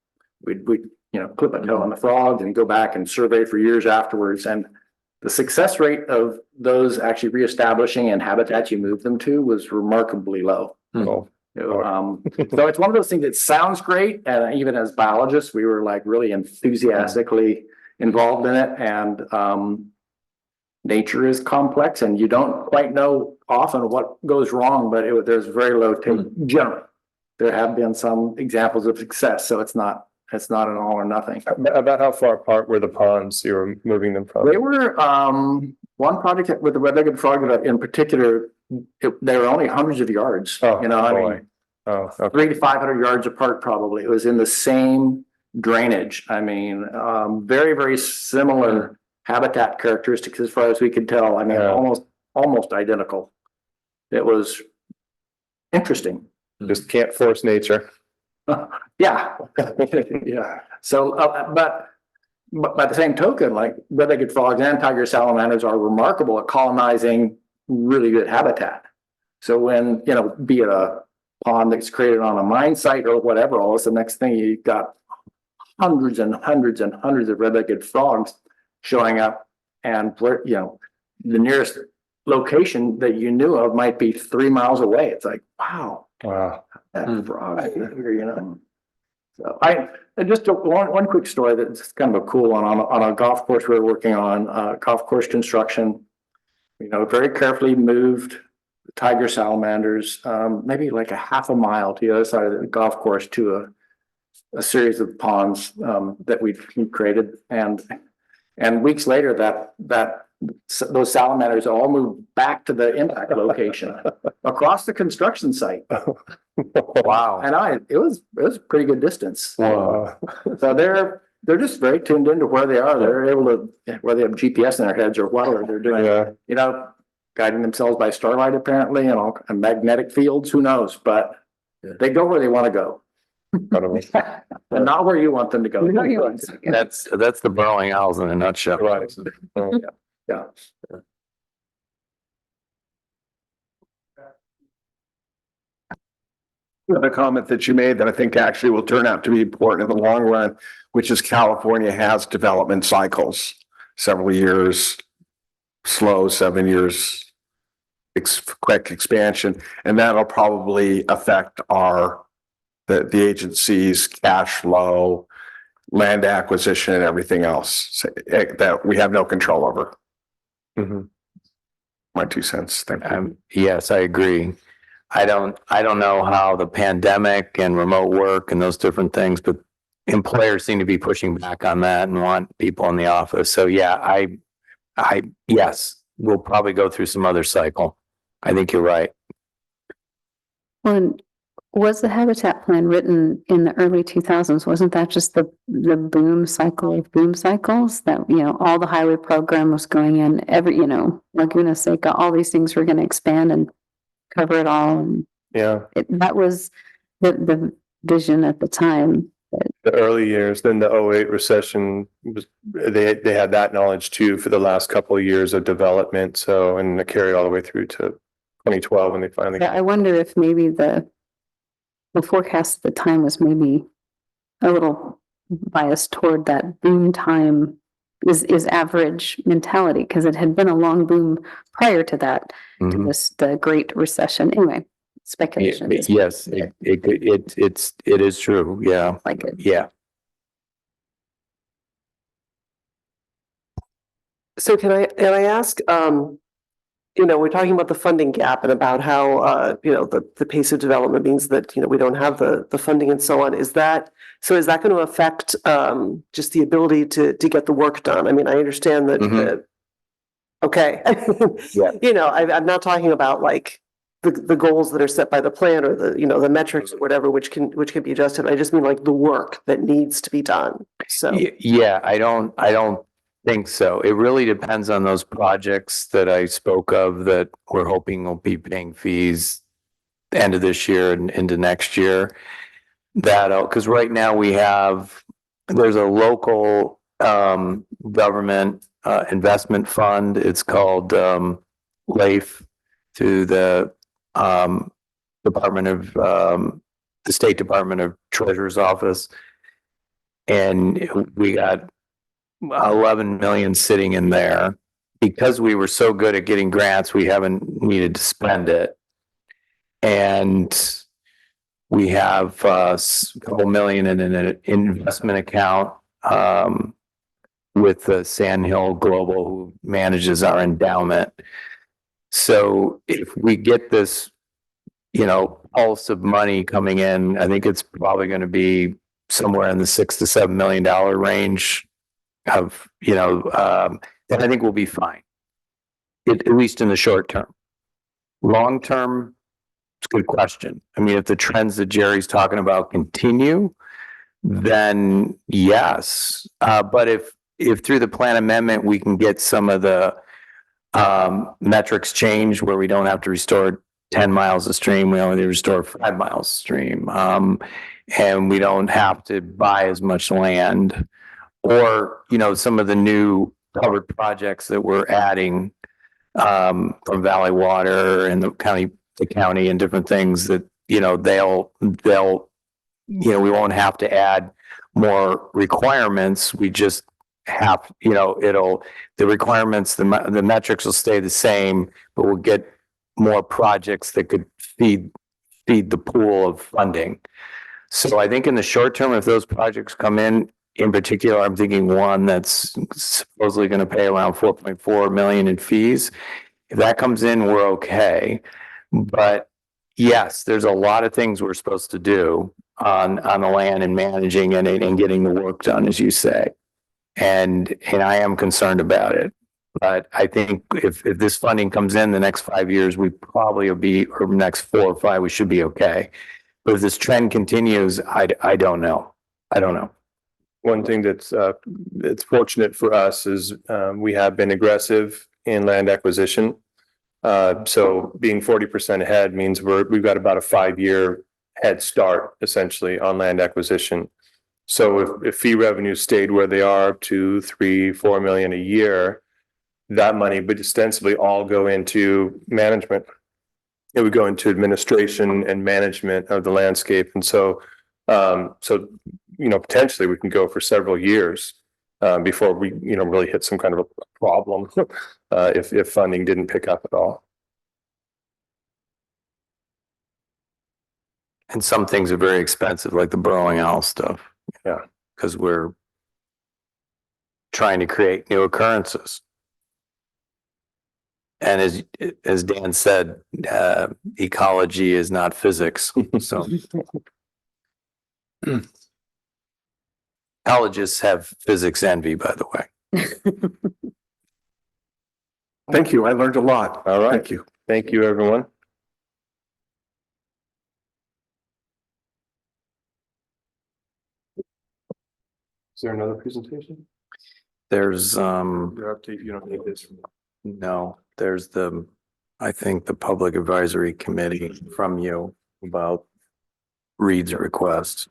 We'd clip a toe on the frogs and go back and survey for years afterwards. And the success rate of those actually reestablishing in habitats you move them to was remarkably low. Oh. So it's one of those things that sounds great. And even as biologists, we were like really enthusiastically involved in it. And nature is complex and you don't quite know often what goes wrong, but there's very low generally. There have been some examples of success, so it's not an all or nothing. About how far apart were the ponds you were moving them from? They were one project with the red-legged frog in particular. They were only hundreds of yards. Oh, I mean, okay. 300 to 500 yards apart. Probably it was in the same drainage. I mean, very very similar habitat characteristics as far as we could tell. I mean, almost identical. It was interesting. Just can't force nature. Yeah. Yeah. So, but by the same token, like red-legged frogs and tiger salamanders are remarkable at colonizing really good habitat. So when, be it a pond that's created on a mine site or whatever, all the next thing you've got hundreds and hundreds and hundreds of red-legged frogs showing up, and the nearest location that you knew of might be 3 miles away. It's like, wow, that frog, So just one quick story that's kind of a cool one on a golf course we're working on, golf course construction. Very carefully moved the tiger salamanders, maybe like a half a mile to the other side of the golf course to a series of ponds that we've created, and weeks later those salamanders all moved back to the impact location across the construction site. Wow. And it was a pretty good distance. Wow. So they're just very tuned into where they are. They're able to, whether they have GPS in their heads or whatever they're doing, guiding themselves by starlight apparently and magnetic fields, who knows, but they go where they want to go. And not where you want them to go. That's the burrowing owls in a nutshell. Right. Yeah. The comment that you made that I think actually will turn out to be important in the long run, which is California has development cycles, several years, slow, 7 years, quick expansion, and that'll probably affect the agency's cash flow, land acquisition, and everything else that we have no control over. Mhm. My 2 cents. Thank you. Yes, I agree. I don't know how the pandemic and remote work and those different things, but employers seem to be pushing back on that and want people in the office. So yeah, yes, we'll probably go through some other cycle. I think you're right. Well, and was the habitat plan written in the early 2000s? Wasn't that just the boom cycle of boom cycles that, all the highway program was going in Laguna Seca, all these things were going to expand and cover it all. And Yeah. that was the vision at the time. The early years, then the 08 recession was, they had that knowledge too for the last couple of years of development. So, and it carried all the way through to 2012 when they finally. I wonder if maybe the forecast at the time was maybe a little biased toward that boom time is average mentality, because it had been a long boom prior to that, to Mhm. the Great Recession. Anyway, Yeah, speculation. yes, it is true. Yeah, Like it. yeah. So can I ask, we're talking about the funding gap and about how, the pace of development means that, we don't have the funding and so on. Is that going to affect, just the ability to get the work done? I mean, I understand that, Mhm. okay. Yeah. I'm not talking about like the goals that are set by the plan or the metrics or whatever, which can be adjusted. I just mean like the work that needs to be done. So. Yeah, I don't think so. It really depends on those projects that I spoke of that we're hoping will be paying fees end of this year and into next year. Because right now there's a local government investment fund. It's called LAIF, through the Department of the State Department of Treasurer's Office. And we got 11 million sitting in there. Because we were so good at getting grants, we haven't needed to spend it. And we have a couple million in an investment account with the Sandhill Global, who manages our endowment. So if we get this, pulse of money coming in, I think it's probably going to be somewhere in the $6 to $7 million range of, then I think we'll be fine. At least in the short term. Long term, it's a good question. I mean, if the trends that Jerry's talking about continue, then yes. But if through the plan amendment, we can get some of the metrics changed where we don't have to restore 10 miles of stream, we only restore 5 miles of stream. And we don't have to buy as much land, or, some of the new covered projects that we're adding from Valley Water and the county and different things that, they'll, we won't have to add more requirements. We just have, the requirements, the metrics will stay the same, but we'll get more projects that could feed the pool of funding. So I think in the short term, if those projects come in particular, I'm thinking one that's supposedly going to pay around 4.4 million in fees. If that comes in, we're okay. But yes, there's a lot of things we're supposed to do on the land and managing and getting the work done, as you say. And I am concerned about it. But I think if this funding comes in the next 5 years, we probably will be, or next 4 or 5, we should be okay. But if this trend continues, I don't know. I don't know. One thing that's it's fortunate for us is we have been aggressive in land acquisition. So being 40% ahead means we've got about a 5-year head start essentially on land acquisition. So if fee revenues stayed where they are, 2, 3, 4 million a year, that money would ostensibly all go into management. It would go into administration and management of the landscape. And so, potentially we can go for several years before we, really hit some kind of a problem if funding didn't pick up at all. And some things are very expensive, like the burrowing owl stuff. Yeah. Because we're trying to create new occurrences. And as Dan said, ecology is not physics. So ecologists have physics envy, by the way. Thank you. I learned a lot. All right. Thank you. Thank you, everyone. Is there another presentation? There's Your update, you don't need this. no, there's I think the Public Advisory Committee from you about Reed's request.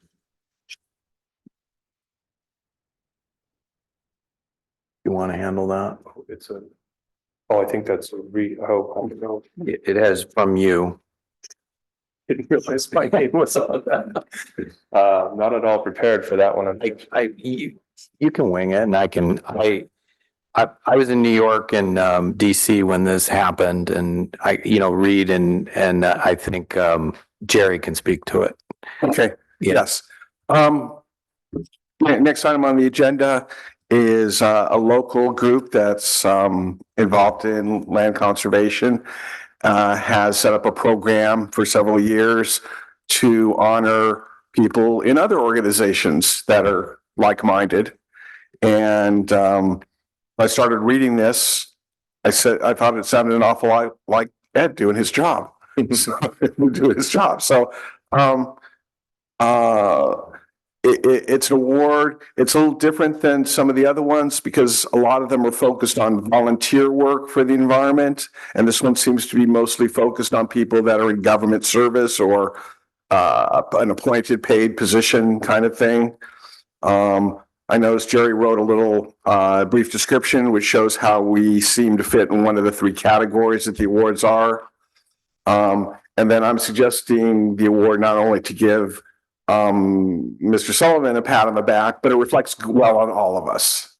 You want to handle that? It's a, oh, I think that's a oh, It has from you. didn't realize my name was on that. Not at all prepared for that one. You can wing it and I was in New York and DC when this happened and Reed and I think Jerry can speak to it. Okay, Yeah. yes. Next item on the agenda is a local group that's involved in land conservation. Has set up a program for several years to honor people in other organizations that are like-minded. And I started reading this. I thought it sounded an awful lot like Ed doing his job. Doing his job. So it's an award. It's a little different than some of the other ones because a lot of them are focused on volunteer work for the environment. And this one seems to be mostly focused on people that are in government service or an appointed paid position kind of thing. I noticed Jerry wrote a little brief description, which shows how we seem to fit in one of the three categories that the awards are. And then I'm suggesting the award not only to give Mr. Sullivan a pat on the back, but it reflects well on all of us.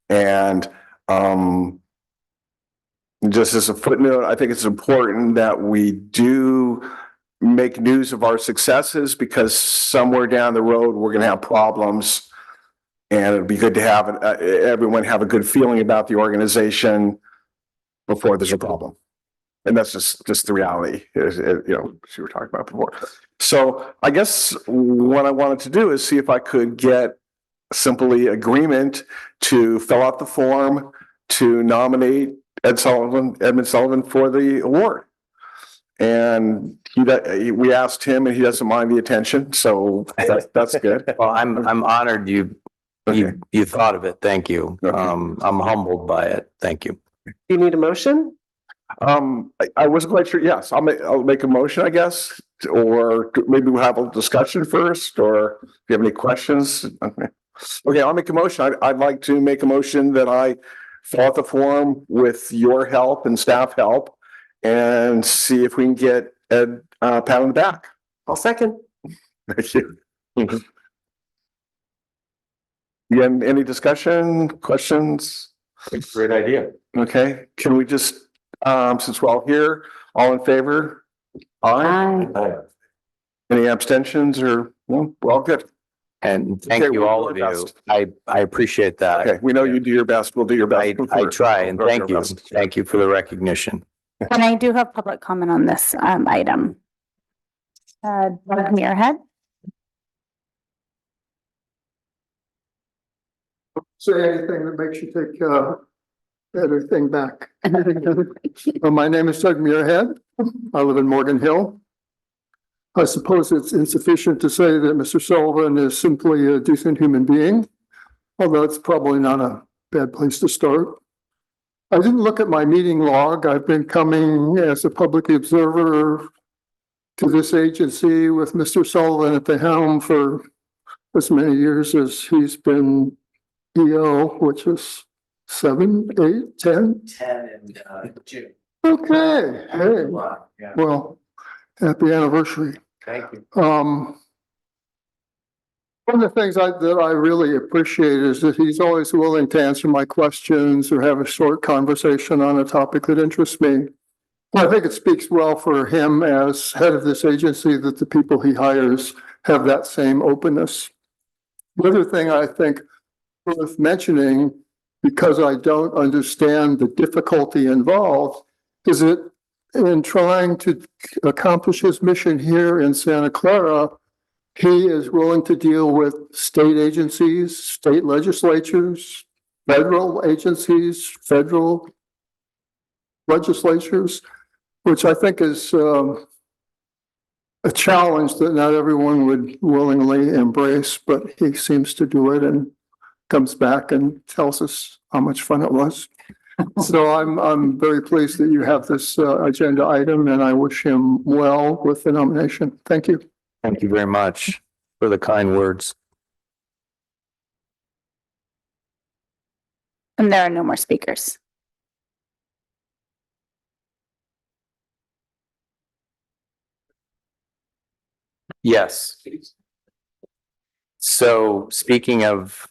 And just as a footnote, I think it's important that we do make news of our successes because somewhere down the road, we're going to have problems. And it'd be good to have everyone have a good feeling about the organization before there's a problem. And that's just the reality, as we were talking about before. So I guess what I wanted to do is see if I could get simply agreement to fill out the form to nominate Edmund Sullivan for the award. And we asked him and he doesn't mind the attention. So that's good. Well, I'm honored you thought of it. Thank you. Okay. I'm humbled by it. Thank you. Do you need a motion? I wasn't quite sure. Yes, I'll make a motion, I guess, or maybe we'll have a discussion first, or if you have any questions. Okay, I'll make a motion. I'd like to make a motion that I fill out the form with your help and staff help and see if we can get Ed pat on the back. I'll second. Thank you. Again, any discussion, questions? Great idea. Okay, can we just, since we're all here, all in favor? Aye. Aye. Any abstentions or, no, we're all good. And thank Okay, you, we'll all do of our you. best. I appreciate that. Okay, we know you do your best. We'll do your best. I try and thank you. Best. Thank you for the recognition. And I do have public comment on this item. Doug Muirhead. Say anything that makes you take everything back. My name is Doug Muirhead. I live in Morgan Hill. I suppose it's insufficient to say that Mr. Sullivan is simply a decent human being, although it's probably not a bad place to start. I didn't look at my meeting log. I've been coming as a public observer to this agency with Mr. Sullivan at the helm for as many years as he's been EO, which is 7, 8, 10. 10 in June. Okay, hey, Yeah, well, happy anniversary. thank you. One of the things that I really appreciate is that he's always willing to answer my questions or have a short conversation on a topic that interests me. I think it speaks well for him as head of this agency that the people he hires have that same openness. The other thing I think worth mentioning, because I don't understand the difficulty involved, is that in trying to accomplish his mission here in Santa Clara, he is willing to deal with state agencies, state legislatures, federal agencies, federal legislatures, which I think is a challenge that not everyone would willingly embrace, but he seems to do it and comes back and tells us how much fun it was. So I'm very pleased that you have this agenda item, and I wish him well with the nomination. Thank you. Thank you very much for the kind words. And there are no more speakers. Yes. So speaking of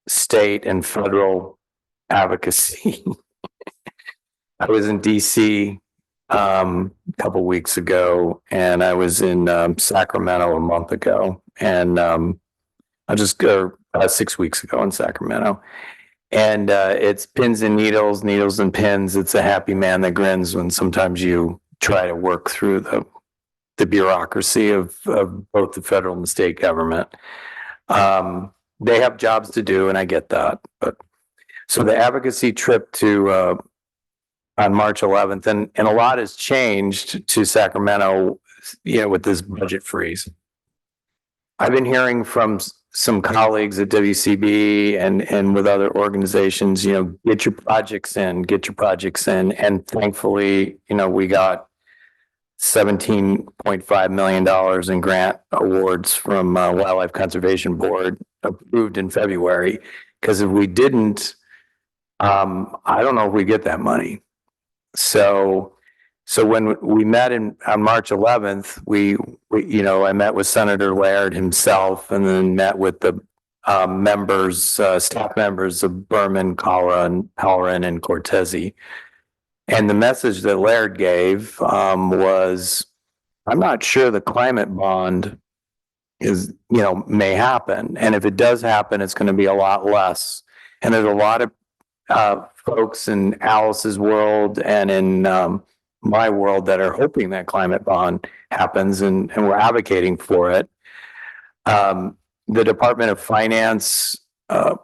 state and federal advocacy, I was in DC a couple weeks ago, and I was in Sacramento a month ago, and I just go 6 weeks ago in Sacramento. And it's pins and needles, needles and pins. It's a happy man that grins when sometimes you try to work through the bureaucracy of both the federal and the state government. They have jobs to do, and I get that. But so the advocacy trip to on March 11th, and a lot has changed to Sacramento, with this budget freeze. I've been hearing from some colleagues at WCB and with other organizations, get your projects in. And thankfully, we got $17.5 million in grant awards from Wildlife Conservation Board approved in February. Because if we didn't, I don't know if we get that money. So when we met on March 11th, I met with Senator Laird himself, and then met with the staff members of Berman, Halloran, and Cortese. And the message that Laird gave was, I'm not sure the climate bond may happen. And if it does happen, it's going to be a lot less. And there's a lot of folks in Alice's world and in my world that are hoping that climate bond happens, and we're advocating for it. The Department of Finance, and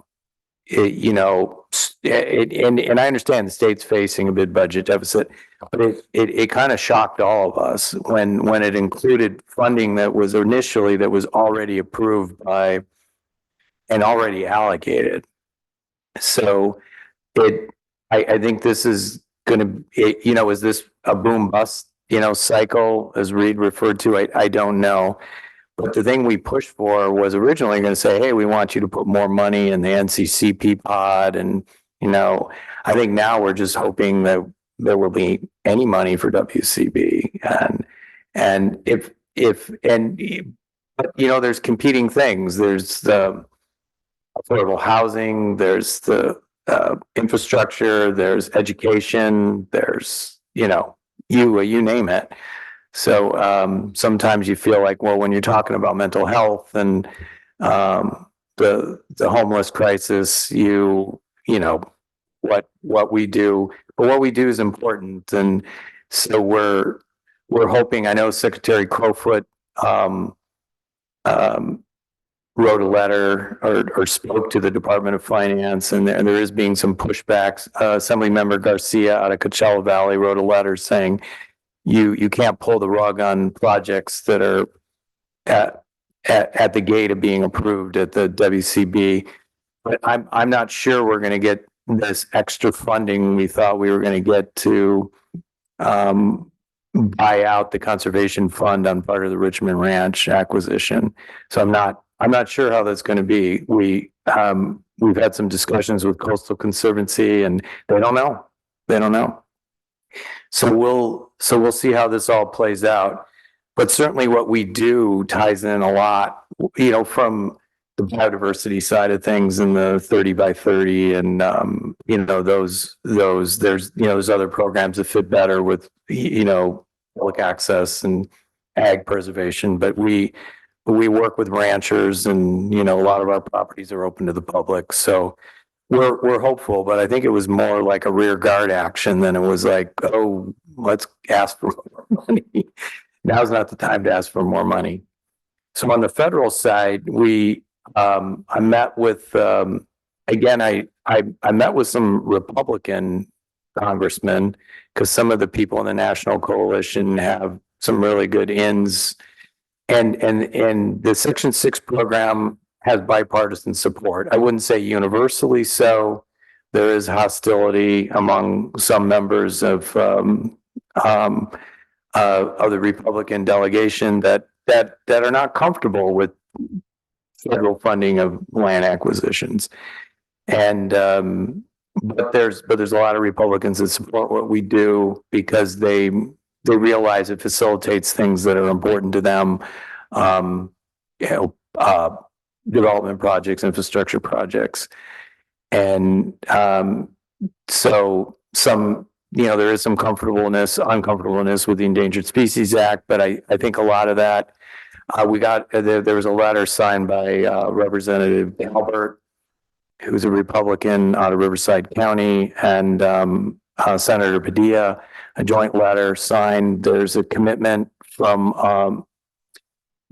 I understand the state's facing a big budget deficit, but it kind of shocked all of us when it included funding that was already approved by and already allocated. So I think this is going to, is this a boom bust, cycle, as Reed referred to? I don't know. But the thing we pushed for was originally going to say, hey, we want you to put more money in the NCCP pod. And, I think now we're just hoping that there will be any money for WCB. But there's competing things. There's the affordable housing, there's the infrastructure, there's education, there's, you name it. So sometimes you feel like, well, when you're talking about mental health and the homeless crisis, what we do, but what we do is important. And so we're hoping, I know Secretary Crowfoot wrote a letter or spoke to the Department of Finance, and there is being some pushbacks. Assemblymember Garcia out of Coachella Valley wrote a letter saying you can't pull the rug on projects that are at the gate of being approved at the WCB. But I'm not sure we're going to get this extra funding we thought we were going to get to buy out the conservation fund on part of the Richmond Ranch acquisition. So I'm not sure how that's going to be. We've had some discussions with Coastal Conservancy, and they don't know. So we'll see how this all plays out. But certainly what we do ties in a lot, from the biodiversity side of things and the 30 by 30 and, there's other programs that fit better with, public access and ag preservation. But we work with ranchers, and, a lot of our properties are open to the public. So we're hopeful, but I think it was more like a rear guard action than it was like, oh, let's ask for more money. Now's not the time to ask for more money. So on the federal side, I met with, again, I met with some Republican congressmen, because some of the people in the National Coalition have some really good ins, and the Section 6 program has bipartisan support. I wouldn't say universally so. There is hostility among some members of the Republican delegation that that are not comfortable with federal funding of land acquisitions. And but there's a lot of Republicans that support what we do because they realize it facilitates things that are important to them. Development projects, infrastructure projects. And so some, there is some uncomfortableness with the Endangered Species Act, but I think a lot of that, there was a letter signed by Representative Albert, who's a Republican out of Riverside County, and Senator Padilla, a joint letter signed. There's a commitment from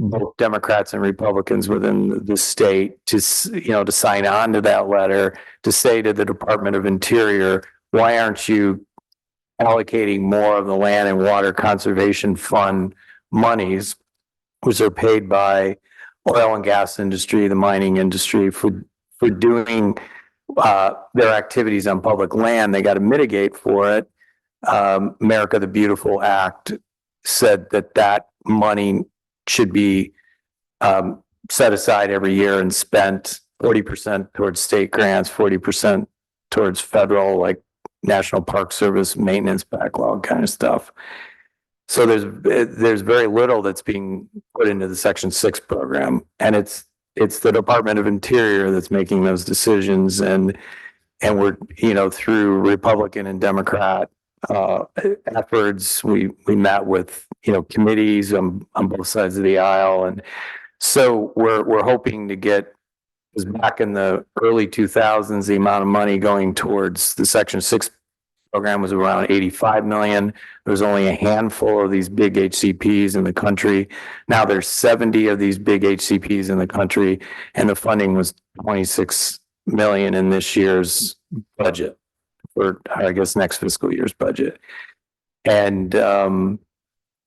both Democrats and Republicans within the state to sign on to that letter to say to the Department of Interior, why aren't you allocating more of the Land and Water Conservation Fund monies, which are paid by oil and gas industry, the mining industry, for doing their activities on public land. They got to mitigate for it. America the Beautiful Act said that money should be set aside every year and spent 40% towards state grants, 40% towards federal, like National Park Service maintenance backlog kind of stuff. So there's very little that's being put into the Section 6 program, and it's the Department of Interior that's making those decisions, and we're through Republican and Democrat efforts. We met with committees on both sides of the aisle, and so we're hoping to get, because back in the early 2000s, the amount of money going towards the Section 6 program was around 85 million. There was only a handful of these big HCPs in the country. Now there's 70 of these big HCPs in the country, and the funding was 26 million in this year's budget, or I guess next fiscal year's budget. And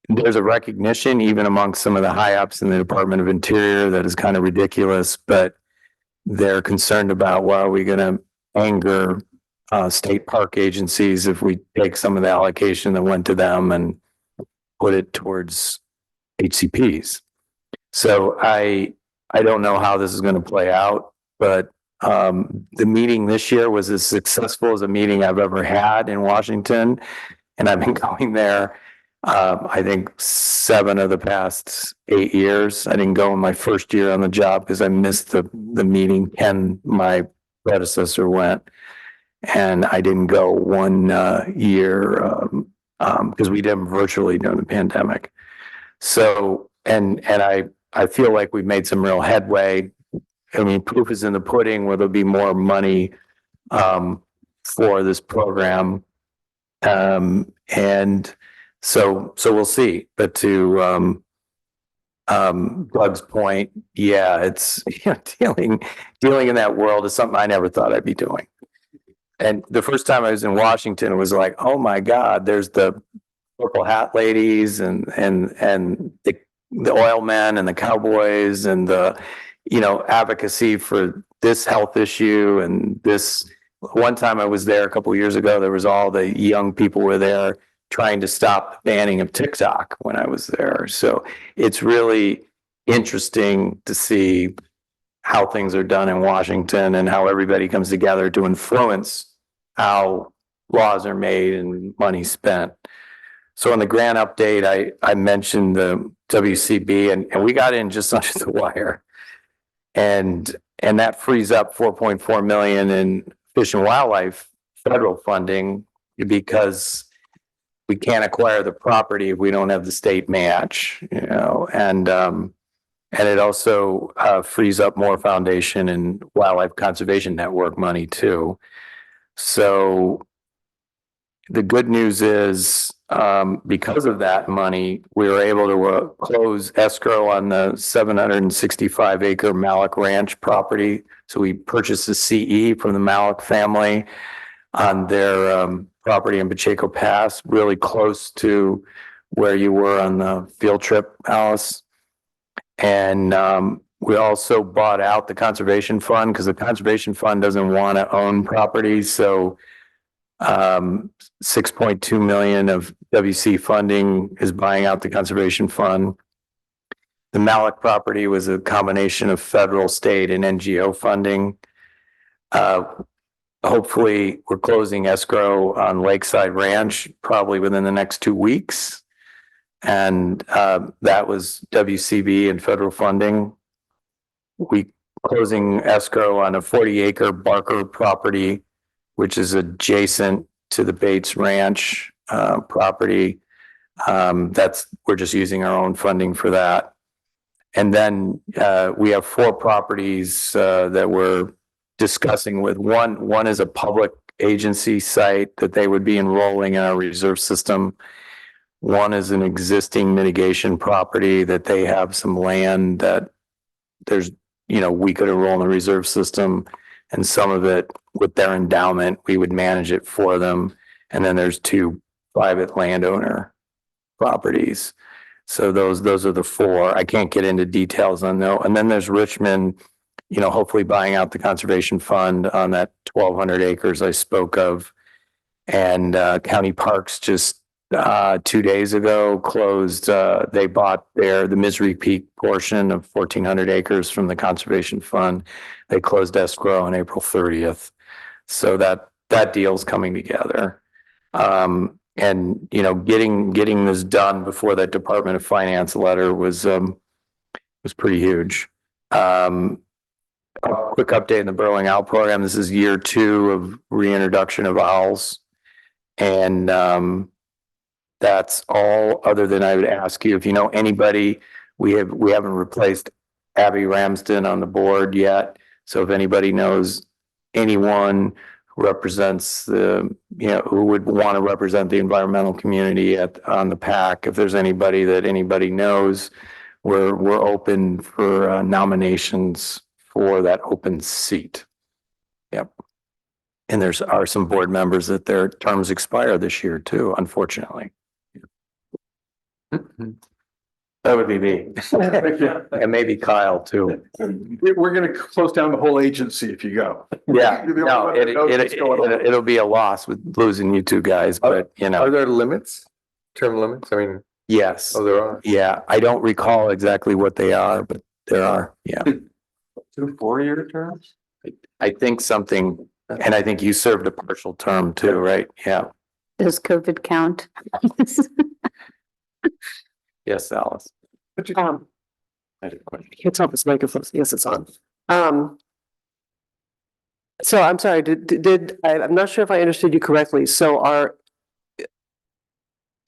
there's a recognition even amongst some of the high ups in the Department of Interior that is kind of ridiculous, but they're concerned about, well, are we going to anger state park agencies if we take some of the allocation that went to them and put it towards HCPs. So I don't know how this is going to play out, but the meeting this year was as successful as a meeting I've ever had in Washington, and I've been going there I think 7 of the past 8 years. I didn't go in my first year on the job because I missed the meeting. Ken, my predecessor, went, and I didn't go 1 year because we did them virtually during the pandemic. So, and I feel like we've made some real headway. I mean, proof is in the pudding where there'll be more money for this program. And so we'll see. But to Doug's point, yeah, it's dealing in that world is something I never thought I'd be doing. And the first time I was in Washington, it was like, oh my God, there's the purple hat ladies and the oil men and the cowboys and the advocacy for this health issue. And this one time I was there a couple of years ago, there was all the young people were there trying to stop the banning of TikTok when I was there. So it's really interesting to see how things are done in Washington and how everybody comes together to influence how laws are made and money spent. So in the grant update, I mentioned the WCB and we got in just under the wire. And that frees up 4.4 million in Fish and Wildlife federal funding because we can't acquire the property if we don't have the state match, and it also frees up more foundation and Wildlife Conservation Network money too. So the good news is because of that money, we were able to close escrow on the 765 acre Malik Ranch property. So we purchased a CE from the Malik family on their property in Pacheco Pass, really close to where you were on the field trip, Alice. And we also bought out the Conservation Fund because the Conservation Fund doesn't want to own property. So 6.2 million of WC funding is buying out the Conservation Fund. The Malik property was a combination of federal, state and NGO funding. Hopefully we're closing escrow on Lakeside Ranch probably within the next 2 weeks. And that was WCB and federal funding. We closing escrow on a 40-acre Barker property, which is adjacent to the Bates Ranch property. We're just using our own funding for that. And then we have 4 properties that we're discussing with. One is a public agency site that they would be enrolling in our reserve system. One is an existing mitigation property that they have some land that we could enroll in the reserve system, and some of it with their endowment, we would manage it for them. And then there's 2 private landowner properties. So those are the 4. I can't get into details on those. And then there's Richmond, hopefully buying out the conservation fund on that 1,200 acres I spoke of. And County Parks just 2 days ago closed, they bought the Misery Peak portion of 1,400 acres from the conservation fund. They closed escrow on April 30th. So that deal's coming together. And getting this done before that Department of Finance letter was pretty huge. A quick update in the Burrowing Owl program. This is year 2 of reintroduction of owls. And that's all, other than I would ask you if you know anybody. We haven't replaced Abby Ramsden on the board yet. So if anybody knows anyone who represents who would want to represent the environmental community on the PAC, if there's anybody that anybody knows, we're open for nominations for that open seat. Yep. And are some board members that their terms expire this year too, unfortunately. That would be me. And maybe Kyle too. We're gonna close down the whole agency if you go. Yeah, You're the only no, one that knows what's going on. it'll be a loss with losing you 2 guys, but Are there limits? Term limits? I mean, yes. there are. Yeah, I don't recall exactly what they are, but there are, yeah. 2 4-year terms? I think something, and I think you served a partial term too, right? Yeah. Does COVID count? Yes, Alice. I had a question. Can't tell if this microphone, yes, it's on. So I'm sorry, I'm not sure if I understood you correctly. So are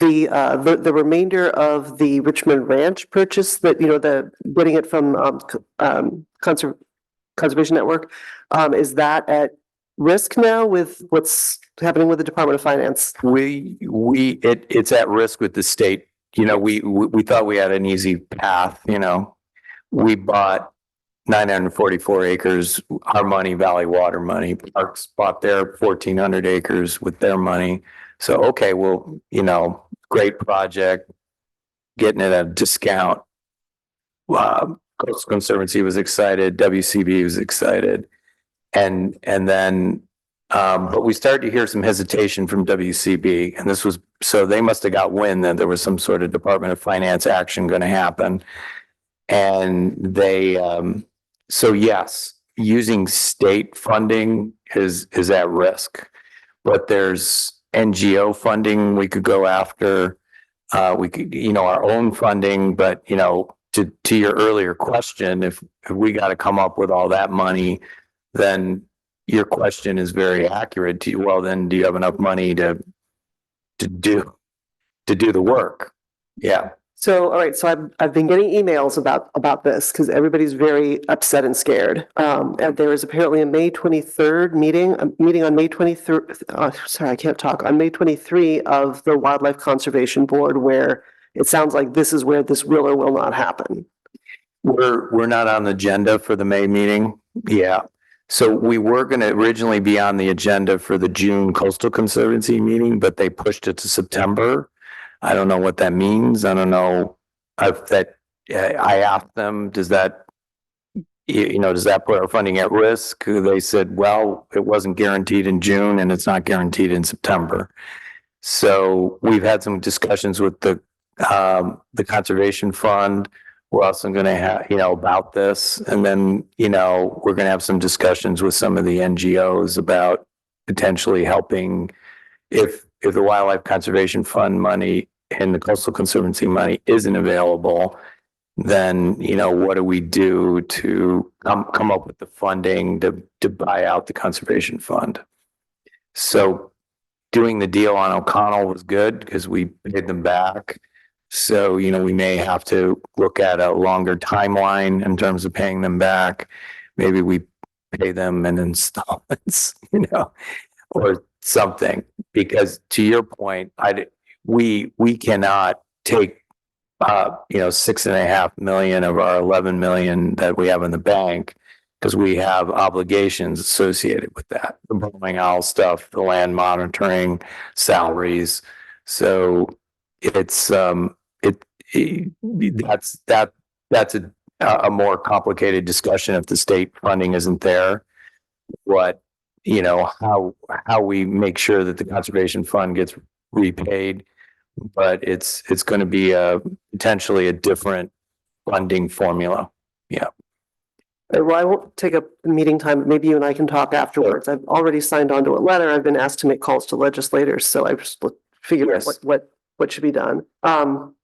the remainder of the Richmond Ranch purchase that, the getting it from Conservation Network, is that at risk now with what's happening with the Department of Finance? It's at risk with the state. We thought we had an easy path, we bought 944 acres, our money, Valley Water money. Parks bought their 1,400 acres with their money. So, okay, well, great project, getting it at a discount. Coastal Conservancy was excited, WCB was excited. And then, but we started to hear some hesitation from WCB, and so they must have got wind that there was some sort of Department of Finance action going to happen. And they, so yes, using state funding is at risk, but there's NGO funding we could go after. We could, our own funding, but to your earlier question, if we got to come up with all that money, then your question is very accurate to you. Well, then do you have enough money to do the work? Yeah. So, all right, so I've been getting emails about this because everybody's very upset and scared. And there is apparently a May 23rd meeting on May 23rd. Sorry, I can't talk. On May 23 of the Wildlife Conservation Board, where it sounds like this is where this will or will not happen. We're not on the agenda for the May meeting. Yeah. So we were going to originally be on the agenda for the June Coastal Conservancy meeting, but they pushed it to September. I don't know what that means. I don't know if that, I asked them, does that put our funding at risk? They said, well, it wasn't guaranteed in June and it's not guaranteed in September. So we've had some discussions with the Conservation Fund. we're also gonna have, about this. And then, we're gonna have some discussions with some of the NGOs about potentially helping if the Wildlife Conservation Fund money and the Coastal Conservancy money isn't available, then, what do we do to come up with the funding to buy out the Conservation Fund? So doing the deal on O'Connell was good because we paid them back. So, we may have to look at a longer timeline in terms of paying them back. Maybe we pay them in installments, or something, because to your point, we cannot take, 6.5 million of our 11 million that we have in the bank, because we have obligations associated with that, the Boeing Owl stuff, the land monitoring, salaries. So it's, that's a more complicated discussion if the state funding isn't there. What, how we make sure that the Conservation Fund gets repaid, but it's going to be potentially a different funding formula. Yeah. Well, I won't take up meeting time. Maybe you and I can talk afterwards. I've already signed on to a letter. I've been asked to make calls to legislators, so I just figured out Yes. what should be done. About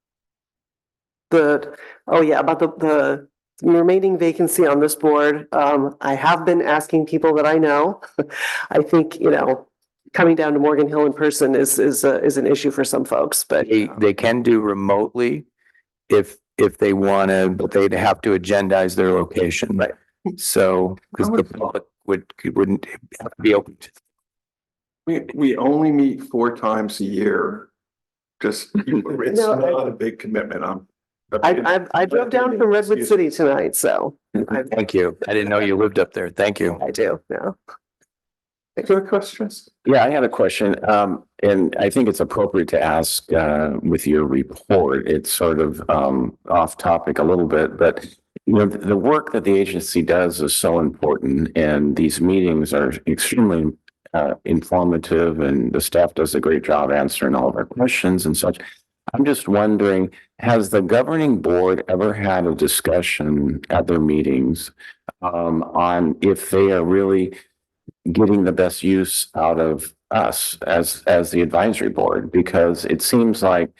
the remaining vacancy on this board. I have been asking people that I know. I think, coming down to Morgan Hill in person is an issue for some folks, but They can do remotely if they want to, but they'd have to agendize their location. Right. So, because the public wouldn't have to be open to. We only meet 4 times a year. Just, it's No, not a big commitment. I drove down from Redwood City tonight, so Thank you. I didn't know you lived up there. Thank you. I do, yeah. Good questions. Yeah, I had a question, and I think it's appropriate to ask with your report. It's sort of off topic a little bit, but the work that the agency does is so important, and these meetings are extremely informative, and the staff does a great job answering all of our questions and such. I'm just wondering, has the governing board ever had a discussion at their meetings on if they are really getting the best use out of us as the advisory board? Because it seems like,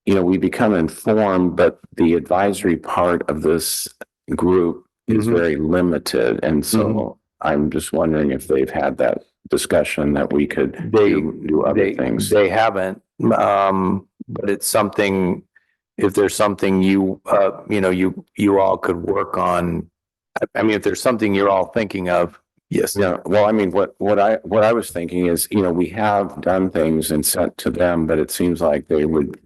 we become informed, but the advisory part of this group is very limited. And so I'm just wondering if they've had that discussion that we could do other things. They haven't, but it's something, if there's something you all could work on. I mean, if there's something you're all thinking of, yes. Yeah, well, I mean, what I was thinking is, we have done things and sent to them, but it seems like they would,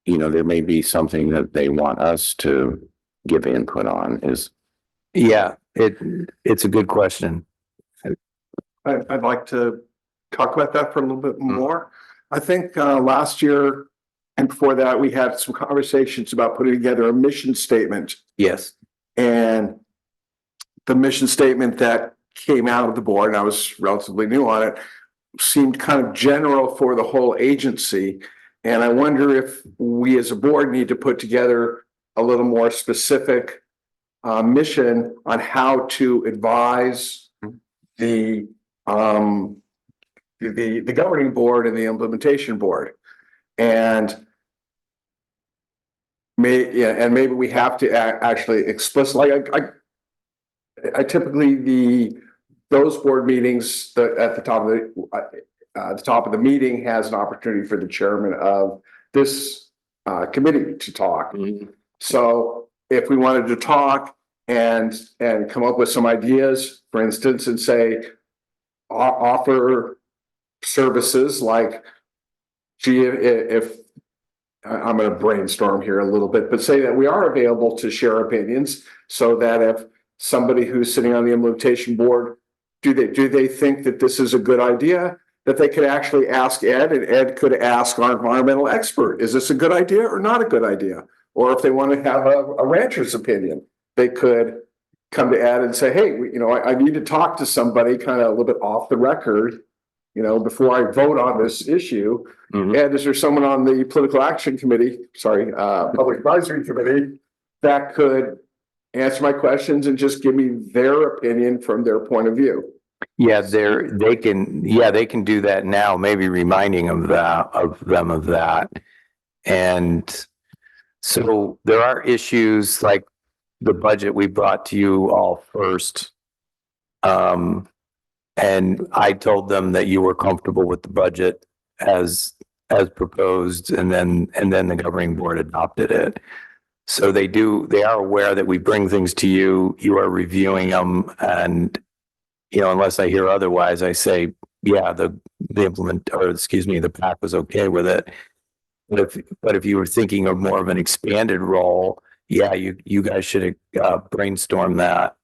there may be something that they want us to give input on is. Yeah, it's a good question. I'd like to talk about that for a little bit more. I think last year and before that, we had some conversations about putting together a mission statement. Yes. And the mission statement that came out of the board, and I was relatively new on it, seemed kind of general for the whole agency. And I wonder if we as a board need to put together a little more specific mission on how to advise the governing board and the implementation board. And maybe we have to actually explicitly, I typically those board meetings at the top of the meeting has an opportunity for the chairman of this committee to talk. So if we wanted to talk and come up with some ideas, for instance, and say offer services like, gee, if I'm going to brainstorm here a little bit, but say that we are available to share opinions, so that if somebody who's sitting on the implementation board, do they think that this is a good idea, that they could actually ask Ed, and Ed could ask our environmental expert, is this a good idea or not a good idea? Or if they want to have a rancher's opinion, they could come to Ed and say, hey, I need to talk to somebody kind of a little bit off the record, before I vote on this issue. Ed, is there someone on the political action committee, public advisory committee, that could answer my questions and just give me their opinion from their point of view. Yeah, they can do that now, maybe reminding them of that. And so there are issues like the budget we brought to you all first. And I told them that you were comfortable with the budget as proposed, and then the governing board adopted it. So they are aware that we bring things to you, you are reviewing them, and unless I hear otherwise, I say, yeah, the PAC was okay with it. But if you were thinking of more of an expanded role, yeah, you guys should brainstorm that.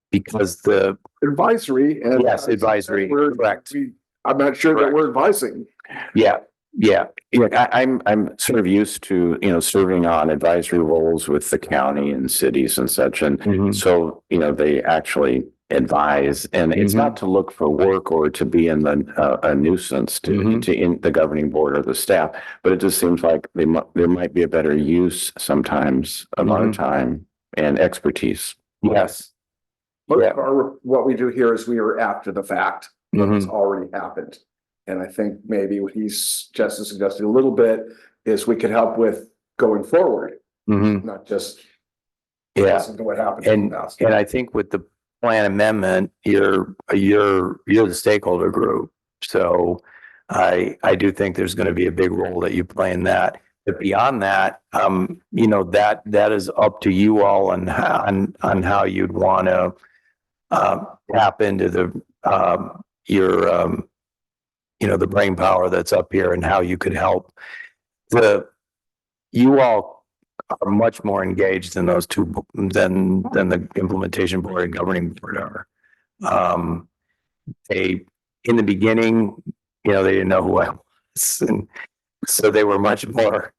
Because the Advisory and. Yes, advisory, correct. I'm not sure that Correct. we're advising. yeah. Look, I'm sort of used to, serving on advisory roles with the county and cities and such. And Mhm. so, they actually advise, and it's Mhm. not to look for work or to be in a nuisance Mhm. to in the governing board or the staff. But it just seems like there might be a better use sometimes of our Mhm. time and expertise. Yes. Most Yeah. of what we do here is we are after the fact. What's Mhm. already happened. And I think maybe what he's just suggested a little bit is we could help with going forward, Mhm. not just. Yeah. Listen to what happened in the past. And I think with the plan amendment, you're the stakeholder group. So I do think there's going to be a big role that you play in that. But beyond that, that is up to you all on how you'd want to tap into the brain power that's up here and how you could help. You all are much more engaged than those two, than the implementation board and governing board are. In the beginning, they didn't know who I was, and so they were much more,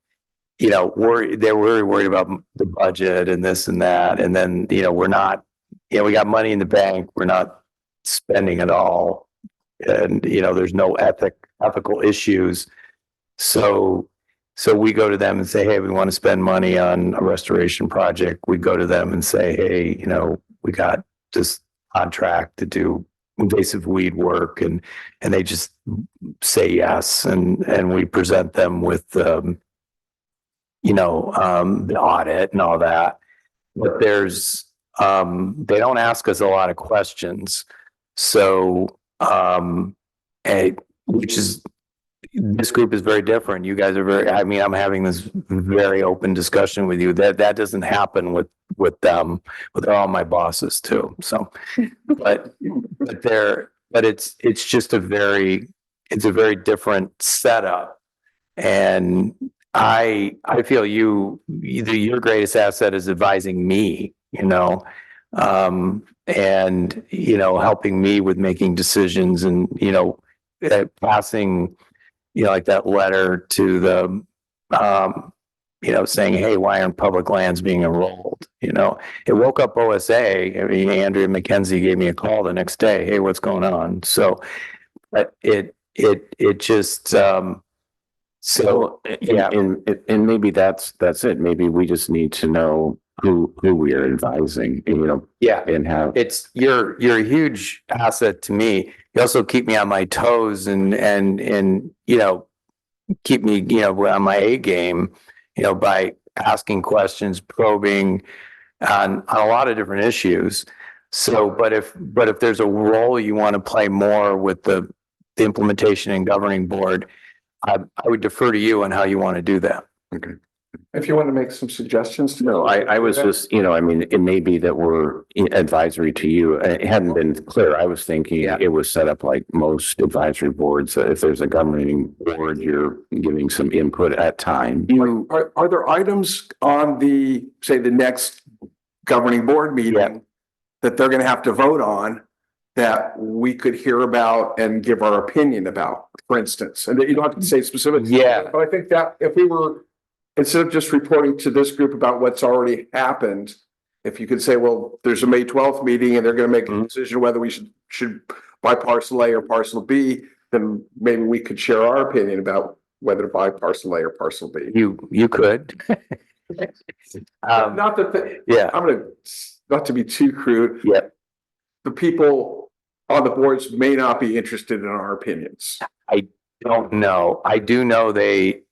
worried. They were worried about the budget and this and that, and then we're not. We got money in the bank. We're not spending it all, and there's no ethical issues. So we go to them and say, hey, we want to spend money on a restoration project. We go to them and say, hey, we got this contract to do invasive weed work, and they just say yes, and we present them with the audit and all that. But they don't ask us a lot of questions. So which is, this group is very different. You guys are I'm having this very open discussion with you. That doesn't happen with them, but they're all my bosses too. So, but it's just a very different setup. And I feel your greatest asset is advising me, and, helping me with making decisions, and, passing, like that letter to the, saying, hey, why aren't public lands being enrolled? It woke up OSA. I mean, Andrea McKenzie gave me a call the next day. Hey, what's going on? So, but it just, so, yeah. And maybe that's it. Maybe we just need to know who we are advising, Yeah. and have. You're a huge asset to me. You also keep me on my toes and keep me, on my A game, by asking questions, probing on a lot of different issues. So, but if there's a role you want to play more with the implementation and governing board, I would defer to you on how you want to do that. Okay. If you want to make some suggestions. No, I was just, it may be that we're advisory to you. It hadn't been clear. I was thinking it was set up like most advisory boards. If there's a governing board, you're giving some input at time. Are there items on the next governing board meeting that they're going to have to vote on that we could hear about and give our opinion about, for instance? And you don't have to say specifics. Yeah. But I think that if we were, instead of just reporting to this group about what's already happened, if you could say, well, there's a May 12th meeting and they're going to make a decision whether we should buy parcel A or parcel B, then maybe we could share our opinion about whether to buy parcel A or parcel B. You could. Not that, Yeah, I'm gonna, not to be too crude. Yep. The people on the boards may not be interested in our opinions. don't know. I do know they,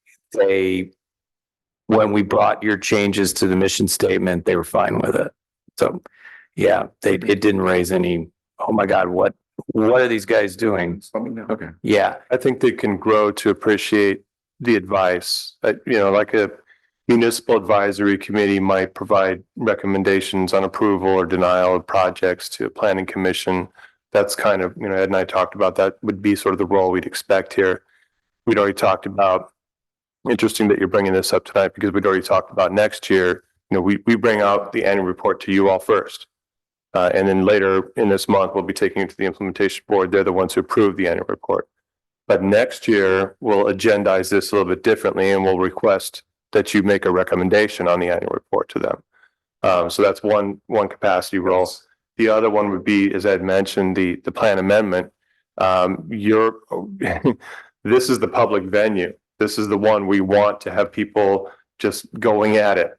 when we brought your changes to the mission statement, they were fine with it. So, yeah, it didn't raise any, oh my God, what are these guys doing? Let me know. Okay. Yeah, I think they can grow to appreciate the advice. Like a municipal advisory committee might provide recommendations on approval or denial of projects to a planning commission. That's kind of, Ed and I talked about that would be sort of the role we'd expect here. We'd already talked about, interesting that you're bringing this up tonight because we'd already talked about next year. We bring out the annual report to you all first. And then later in this month, we'll be taking it to the implementation board. They're the ones who approve the annual report. But next year, we'll agendize this a little bit differently and we'll request that you make a recommendation on the annual report to them. So that's one capacity role. The other one would be, as Ed mentioned, the plan amendment. This is the public venue. This is the one we want to have people just going at it.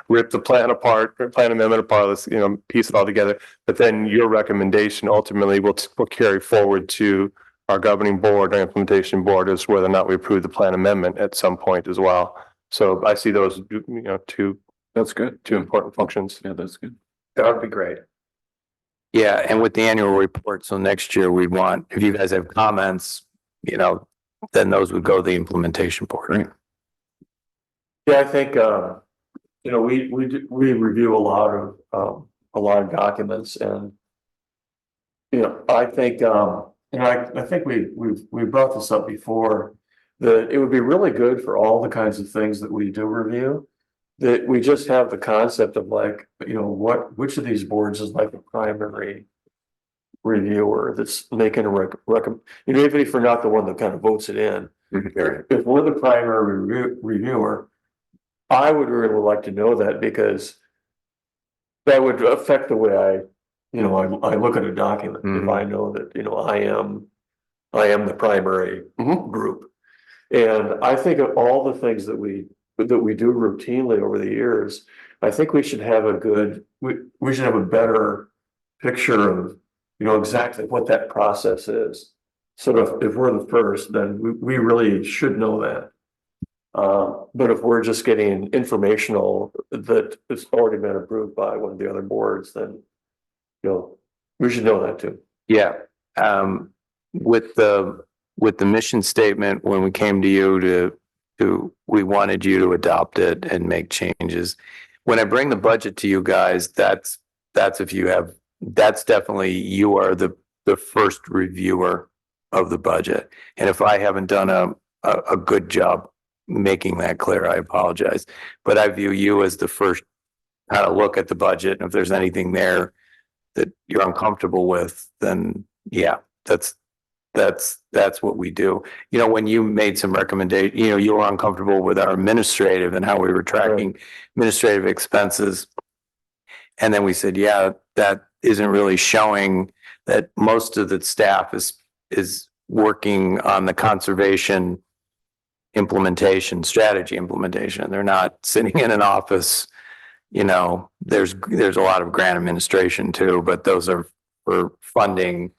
Rip the plan apart, plan amendment apart, let's, piece it all together. But then your recommendation ultimately will carry forward to our governing board, our implementation board, as whether or not we approve the plan amendment at some point as well. So I see those, two important functions. Yeah, that's good. That would be great. yeah. And with the annual report, so next year we'd want, if you guys have comments, then those would go to the implementation board. Right. Yeah, I think, we review a lot of documents and, I think, I think we brought this up before, that it would be really good for all the kinds of things that we do review, that we just have the concept of like, which of these boards is like a primary reviewer that's making a even if you're not the one that kind of votes it in. If we're the primary reviewer, I would really like to know that because that would affect the way I look at a document. If I know that, I am the primary group. And I think of all the things that we do routinely over the years, I think we should have we should have a better picture of, exactly what that process is. So if we're the first, then we really should know that. But if we're just getting informational that it's already been approved by one of the other boards, then, we should know that too. Yeah. With the mission statement, when we came to you we wanted you to adopt it and make changes. When I bring the budget to you guys, that's definitely, you are the first reviewer of the budget. And if I haven't done a good job making that clear, I apologize. But I view you as the first kind of look at the budget. And if there's anything there that you're uncomfortable with, then yeah, that's what we do. When you made some recommendation, you were uncomfortable with our administrative and how we were tracking administrative expenses. And then we said, yeah, that isn't really showing that most of the staff is working on the conservation strategy implementation. They're not sitting in an office. There's a lot of grant administration too, but those are for funding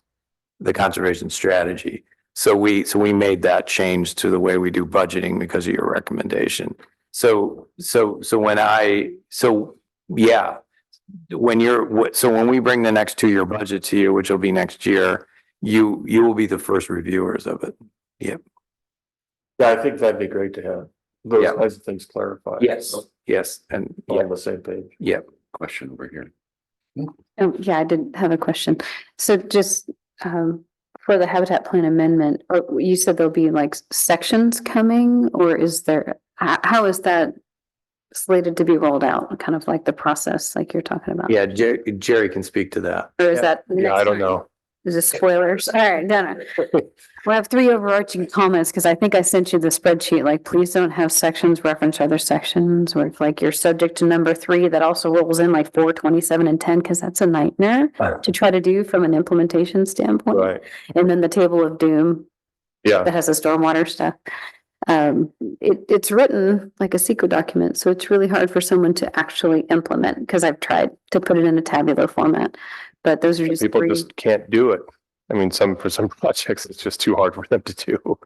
the conservation strategy. So we made that change to the way we do budgeting because of your recommendation. So when we bring the next 2-year budget to you, which will be next year, you will be the first reviewers of it. Yep. Yeah, I think that'd be great to have those kinds of things clarified. Yes. And On the same page. Yep. Question over here. Oh, yeah, I did have a question. So just for the habitat plan amendment, or you said there'll be like sections coming, or is there, how is that slated to be rolled out? Kind of like the process like you're talking about? Yeah, Jerry can speak to that. Or is that? the Yeah, next I don't one? know. Is it spoilers? All right, done. Well, I have 3 overarching comments because I think I sent you the spreadsheet, like, please don't have sections reference other sections, or if like you're subject to number 3, that also rolls in like 4, 27 and 10, because that's a nightmare to try to do from an implementation standpoint. Right. And then the table of doom Yeah. that has the stormwater stuff. it's written like a secret document, so it's really hard for someone to actually implement, because I've tried to put it in a tabular format. But those are just People three. just can't do it. I mean, for some projects, it's just too hard for them to do,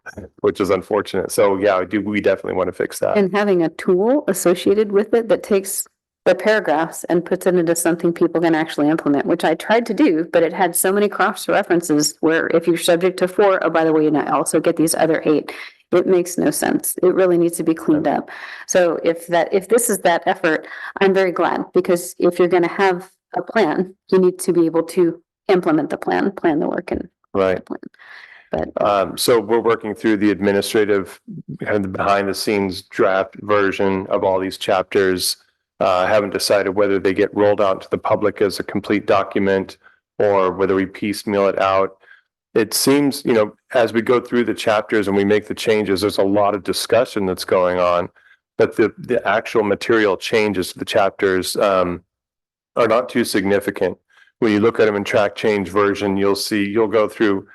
which is unfortunate. So yeah, we definitely want to fix that. And having a tool associated with it that takes the paragraphs and puts it into something people can actually implement, which I tried to do, but it had so many cross references where if you're subject to 4, oh, by the way, and I also get these other 8, it makes no sense. It really needs to be cleaned up. So if this is that effort, I'm very glad, because if you're going to have a plan, you need to be able to implement the plan the work and Right. plan. But So we're working through the administrative, kind of the behind the scenes draft version of all these chapters. Haven't decided whether they get rolled out to the public as a complete document or whether we piecemeal it out. It seems, as we go through the chapters and we make the changes, there's a lot of discussion that's going on, but the actual material changes to the chapters are not too significant. When you look at them in track change version, you'll go through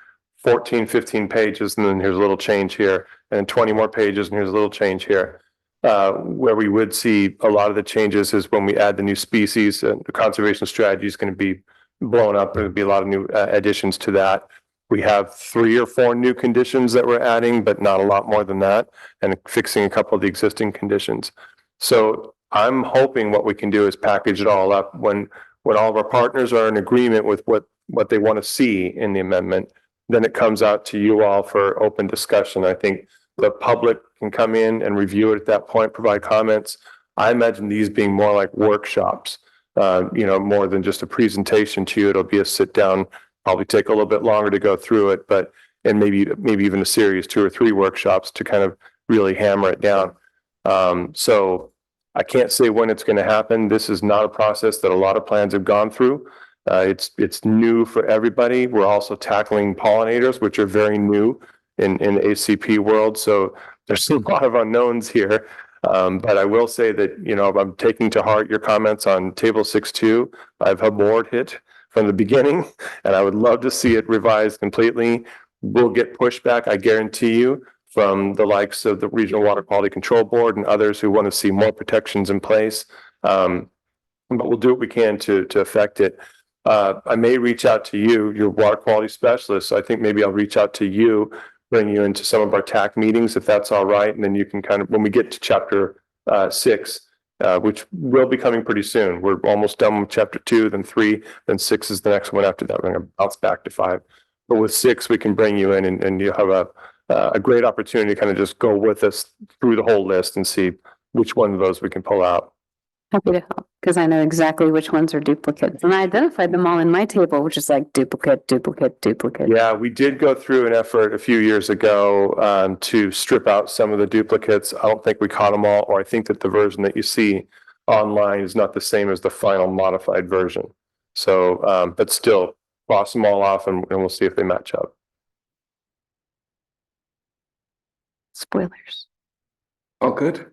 14, 15 pages, and then here's a little change here, and 20 more pages, and here's a little change here. Where we would see a lot of the changes is when we add the new species, and the conservation strategy is going to be blown up. There'll be a lot of new additions to that. We have 3 or 4 new conditions that we're adding, but not a lot more than that, and fixing a couple of the existing conditions. So I'm hoping what we can do is package it all up when all of our partners are in agreement with what they want to see in the amendment. Then it comes out to you all for open discussion. I think the public can come in and review it at that point, provide comments. I imagine these being more like workshops, more than just a presentation to you. It'll be a sit down, probably take a little bit longer to go through it, and maybe even a series, 2 or 3 workshops to kind of really hammer it down. So I can't say when it's going to happen. This is not a process that a lot of plans have gone through. It's new for everybody. We're also tackling pollinators, which are very new in the ACP world. So there's a lot of unknowns here. But I will say that, I'm taking to heart your comments on table 6.2. I've abhorred it from the beginning, and I would love to see it revised completely. We'll get pushback, I guarantee you, from the likes of the Regional Water Quality Control Board and others who want to see more protections in place. But we'll do what we can to affect it. I may reach out to you, your water quality specialist. So I think maybe I'll reach out to you, bring you into some of our TAC meetings, if that's all right. And then you can kind of, when we get to chapter 6, which will be coming pretty soon. We're almost done with chapter 2, then 3, then 6 is the next one after that. We're going to bounce back to 5. But with 6, we can bring you in and you have a great opportunity to kind of just go with us through the whole list and see which one of those we can pull out. happy to help, because I know exactly which ones are duplicates, and I identified them all in my table, which is like duplicate, duplicate, duplicate. Yeah, we did go through an effort a few years ago to strip out some of the duplicates. I don't think we caught them all, or I think that the version that you see online is not the same as the final modified version. So, but still, cross them all off and we'll see if they match up. Spoilers. Oh, good.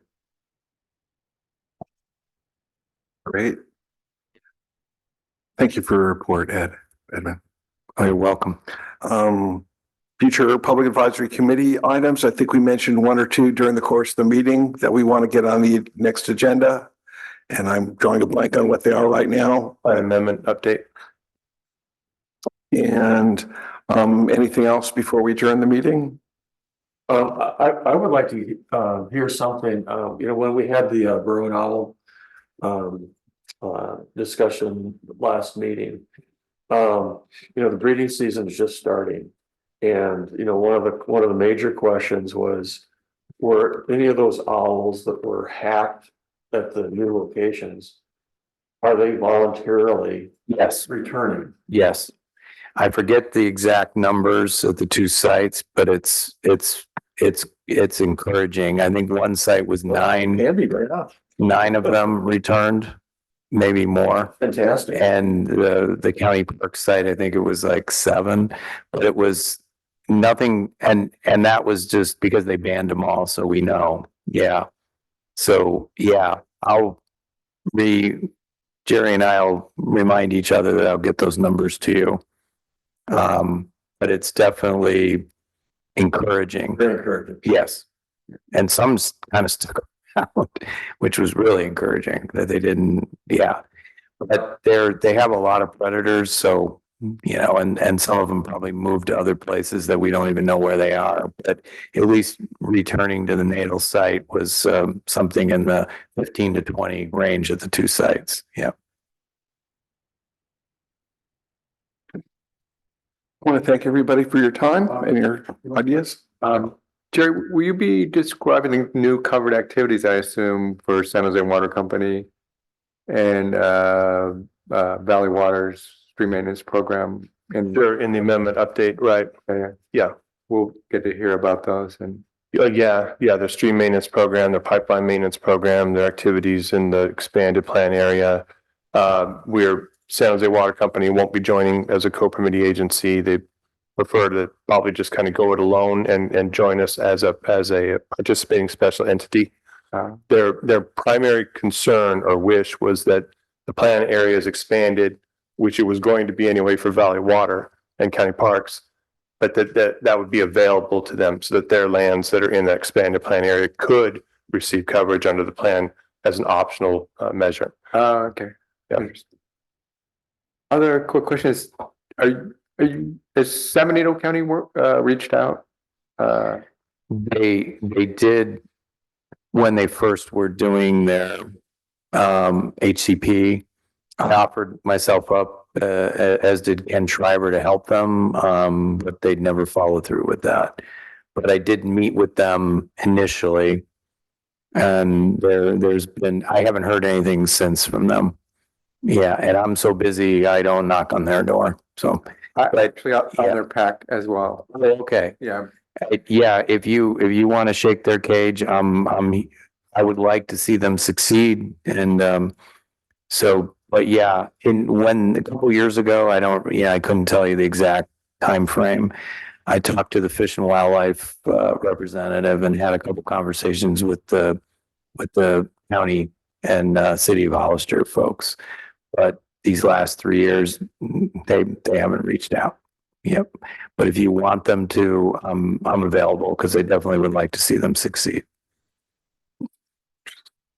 Great. Thank you for your report, Edmund. Oh, you're welcome. Future Public Advisory Committee items, I think we mentioned 1 or 2 during the course of the meeting that we want to get on the next agenda. And I'm drawing a blank on what they are right now. Amendment update. And anything else before we adjourn the meeting? I would like to hear something, when we had the Bruin Owl discussion last meeting. The breeding season is just starting. And, one of the major questions was, were any of those owls that were hacked at the new locations, are they voluntarily returning? Yes. I forget the exact numbers of the 2 sites, but it's encouraging. I think one site was 9. Handy right off. 9 of them returned, maybe more. Fantastic. And the county park site, I think it was like 7, but it was nothing. And that was just because they banned them all. So we know. Yeah. So yeah, Jerry and I'll remind each other that I'll get those numbers to you. But it's definitely encouraging. Very encouraging. Yes. And some kind of stuck around, which was really encouraging that they didn't, yeah. But they have a lot of predators, so, you know, and some of them probably moved to other places that we don't even know where they are. But at least returning to the natal site was something in the 15 to 20 range at the two sites. Yeah. I want to thank everybody for your time and your ideas. Jerry, will you be describing the new covered activities, I assume, for San Jose Water Company and Valley Water's stream maintenance program? And Sure, in the amendment update, right? yeah, we'll get to hear about those and Yeah, their stream maintenance program, their pipeline maintenance program, their activities in the expanded plan area. San Jose Water Company won't be joining as a co-permitting agency. They prefer to probably just kind of go it alone and join us as a participating special entity. Their primary concern or wish was that the plan area is expanded, which it was going to be anyway for Valley Water and County Parks, but that would be available to them so that their lands that are in the expanded plan area could receive coverage under the plan as an optional measure. okay. Yeah. Other quick questions, has San Benito County reached out? They did when they first were doing their HCP. I offered myself up as did Ken Schreiber to help them, but they'd never follow through with that. But I did meet with them initially, and I haven't heard anything since from them. Yeah, and I'm so busy, I don't knock on their door. So I actually on yeah. their pack as well. okay. Yeah. Yeah, if you want to shake their cage, I would like to see them succeed. And but yeah, when a couple years ago, I couldn't tell you the exact time frame. I talked to the Fish and Wildlife representative and had a couple conversations with the county and city of Hollister folks. But these last 3 years, they haven't reached out. Yep. But if you want them to, I'm available because I definitely would like to see them succeed.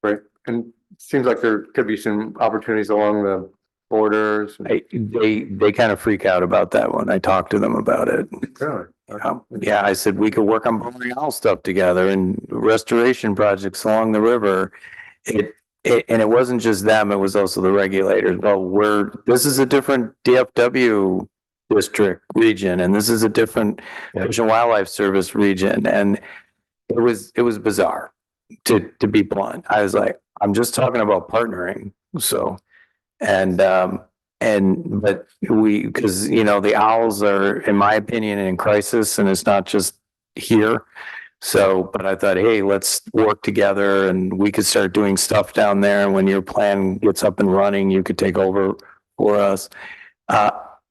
Right. And it seems like there could be some opportunities along the borders. They kind of freak out about that when I talk to them about it. Really? Yeah, I said we could work on Boreal stuff together and restoration projects along the river. And it wasn't just them, it was also the regulators. Well, this is a different DFW district region, and this is a different Fish and Wildlife Service region. And it was bizarre to be blunt. I was like, I'm just talking about partnering. So, because the owls are, in my opinion, in crisis, and it's not just here. So, but I thought, hey, let's work together and we could start doing stuff down there. And when your plan gets up and running, you could take over for us.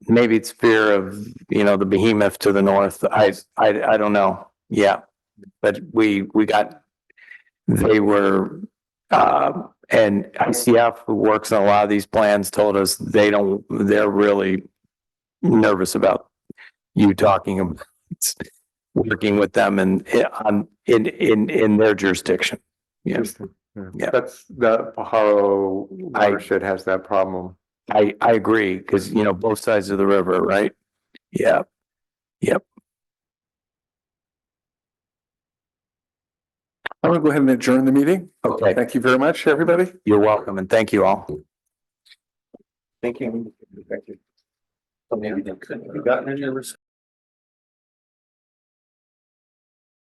Maybe it's fear of, the behemoth to the north. I don't know. Yeah. But they were, and ICF, who works on a lot of these plans, told us they're really nervous about you talking about working with them and in their jurisdiction. Yeah. Yeah. That's the Pajaro watershed has that problem. I agree, because both sides of the river, right? Yeah. Yep. I'm going to go ahead and adjourn the meeting. Okay. Thank you very much, everybody. You're welcome, and thank you all. Thank you. Thank you. So maybe they couldn't have gotten any of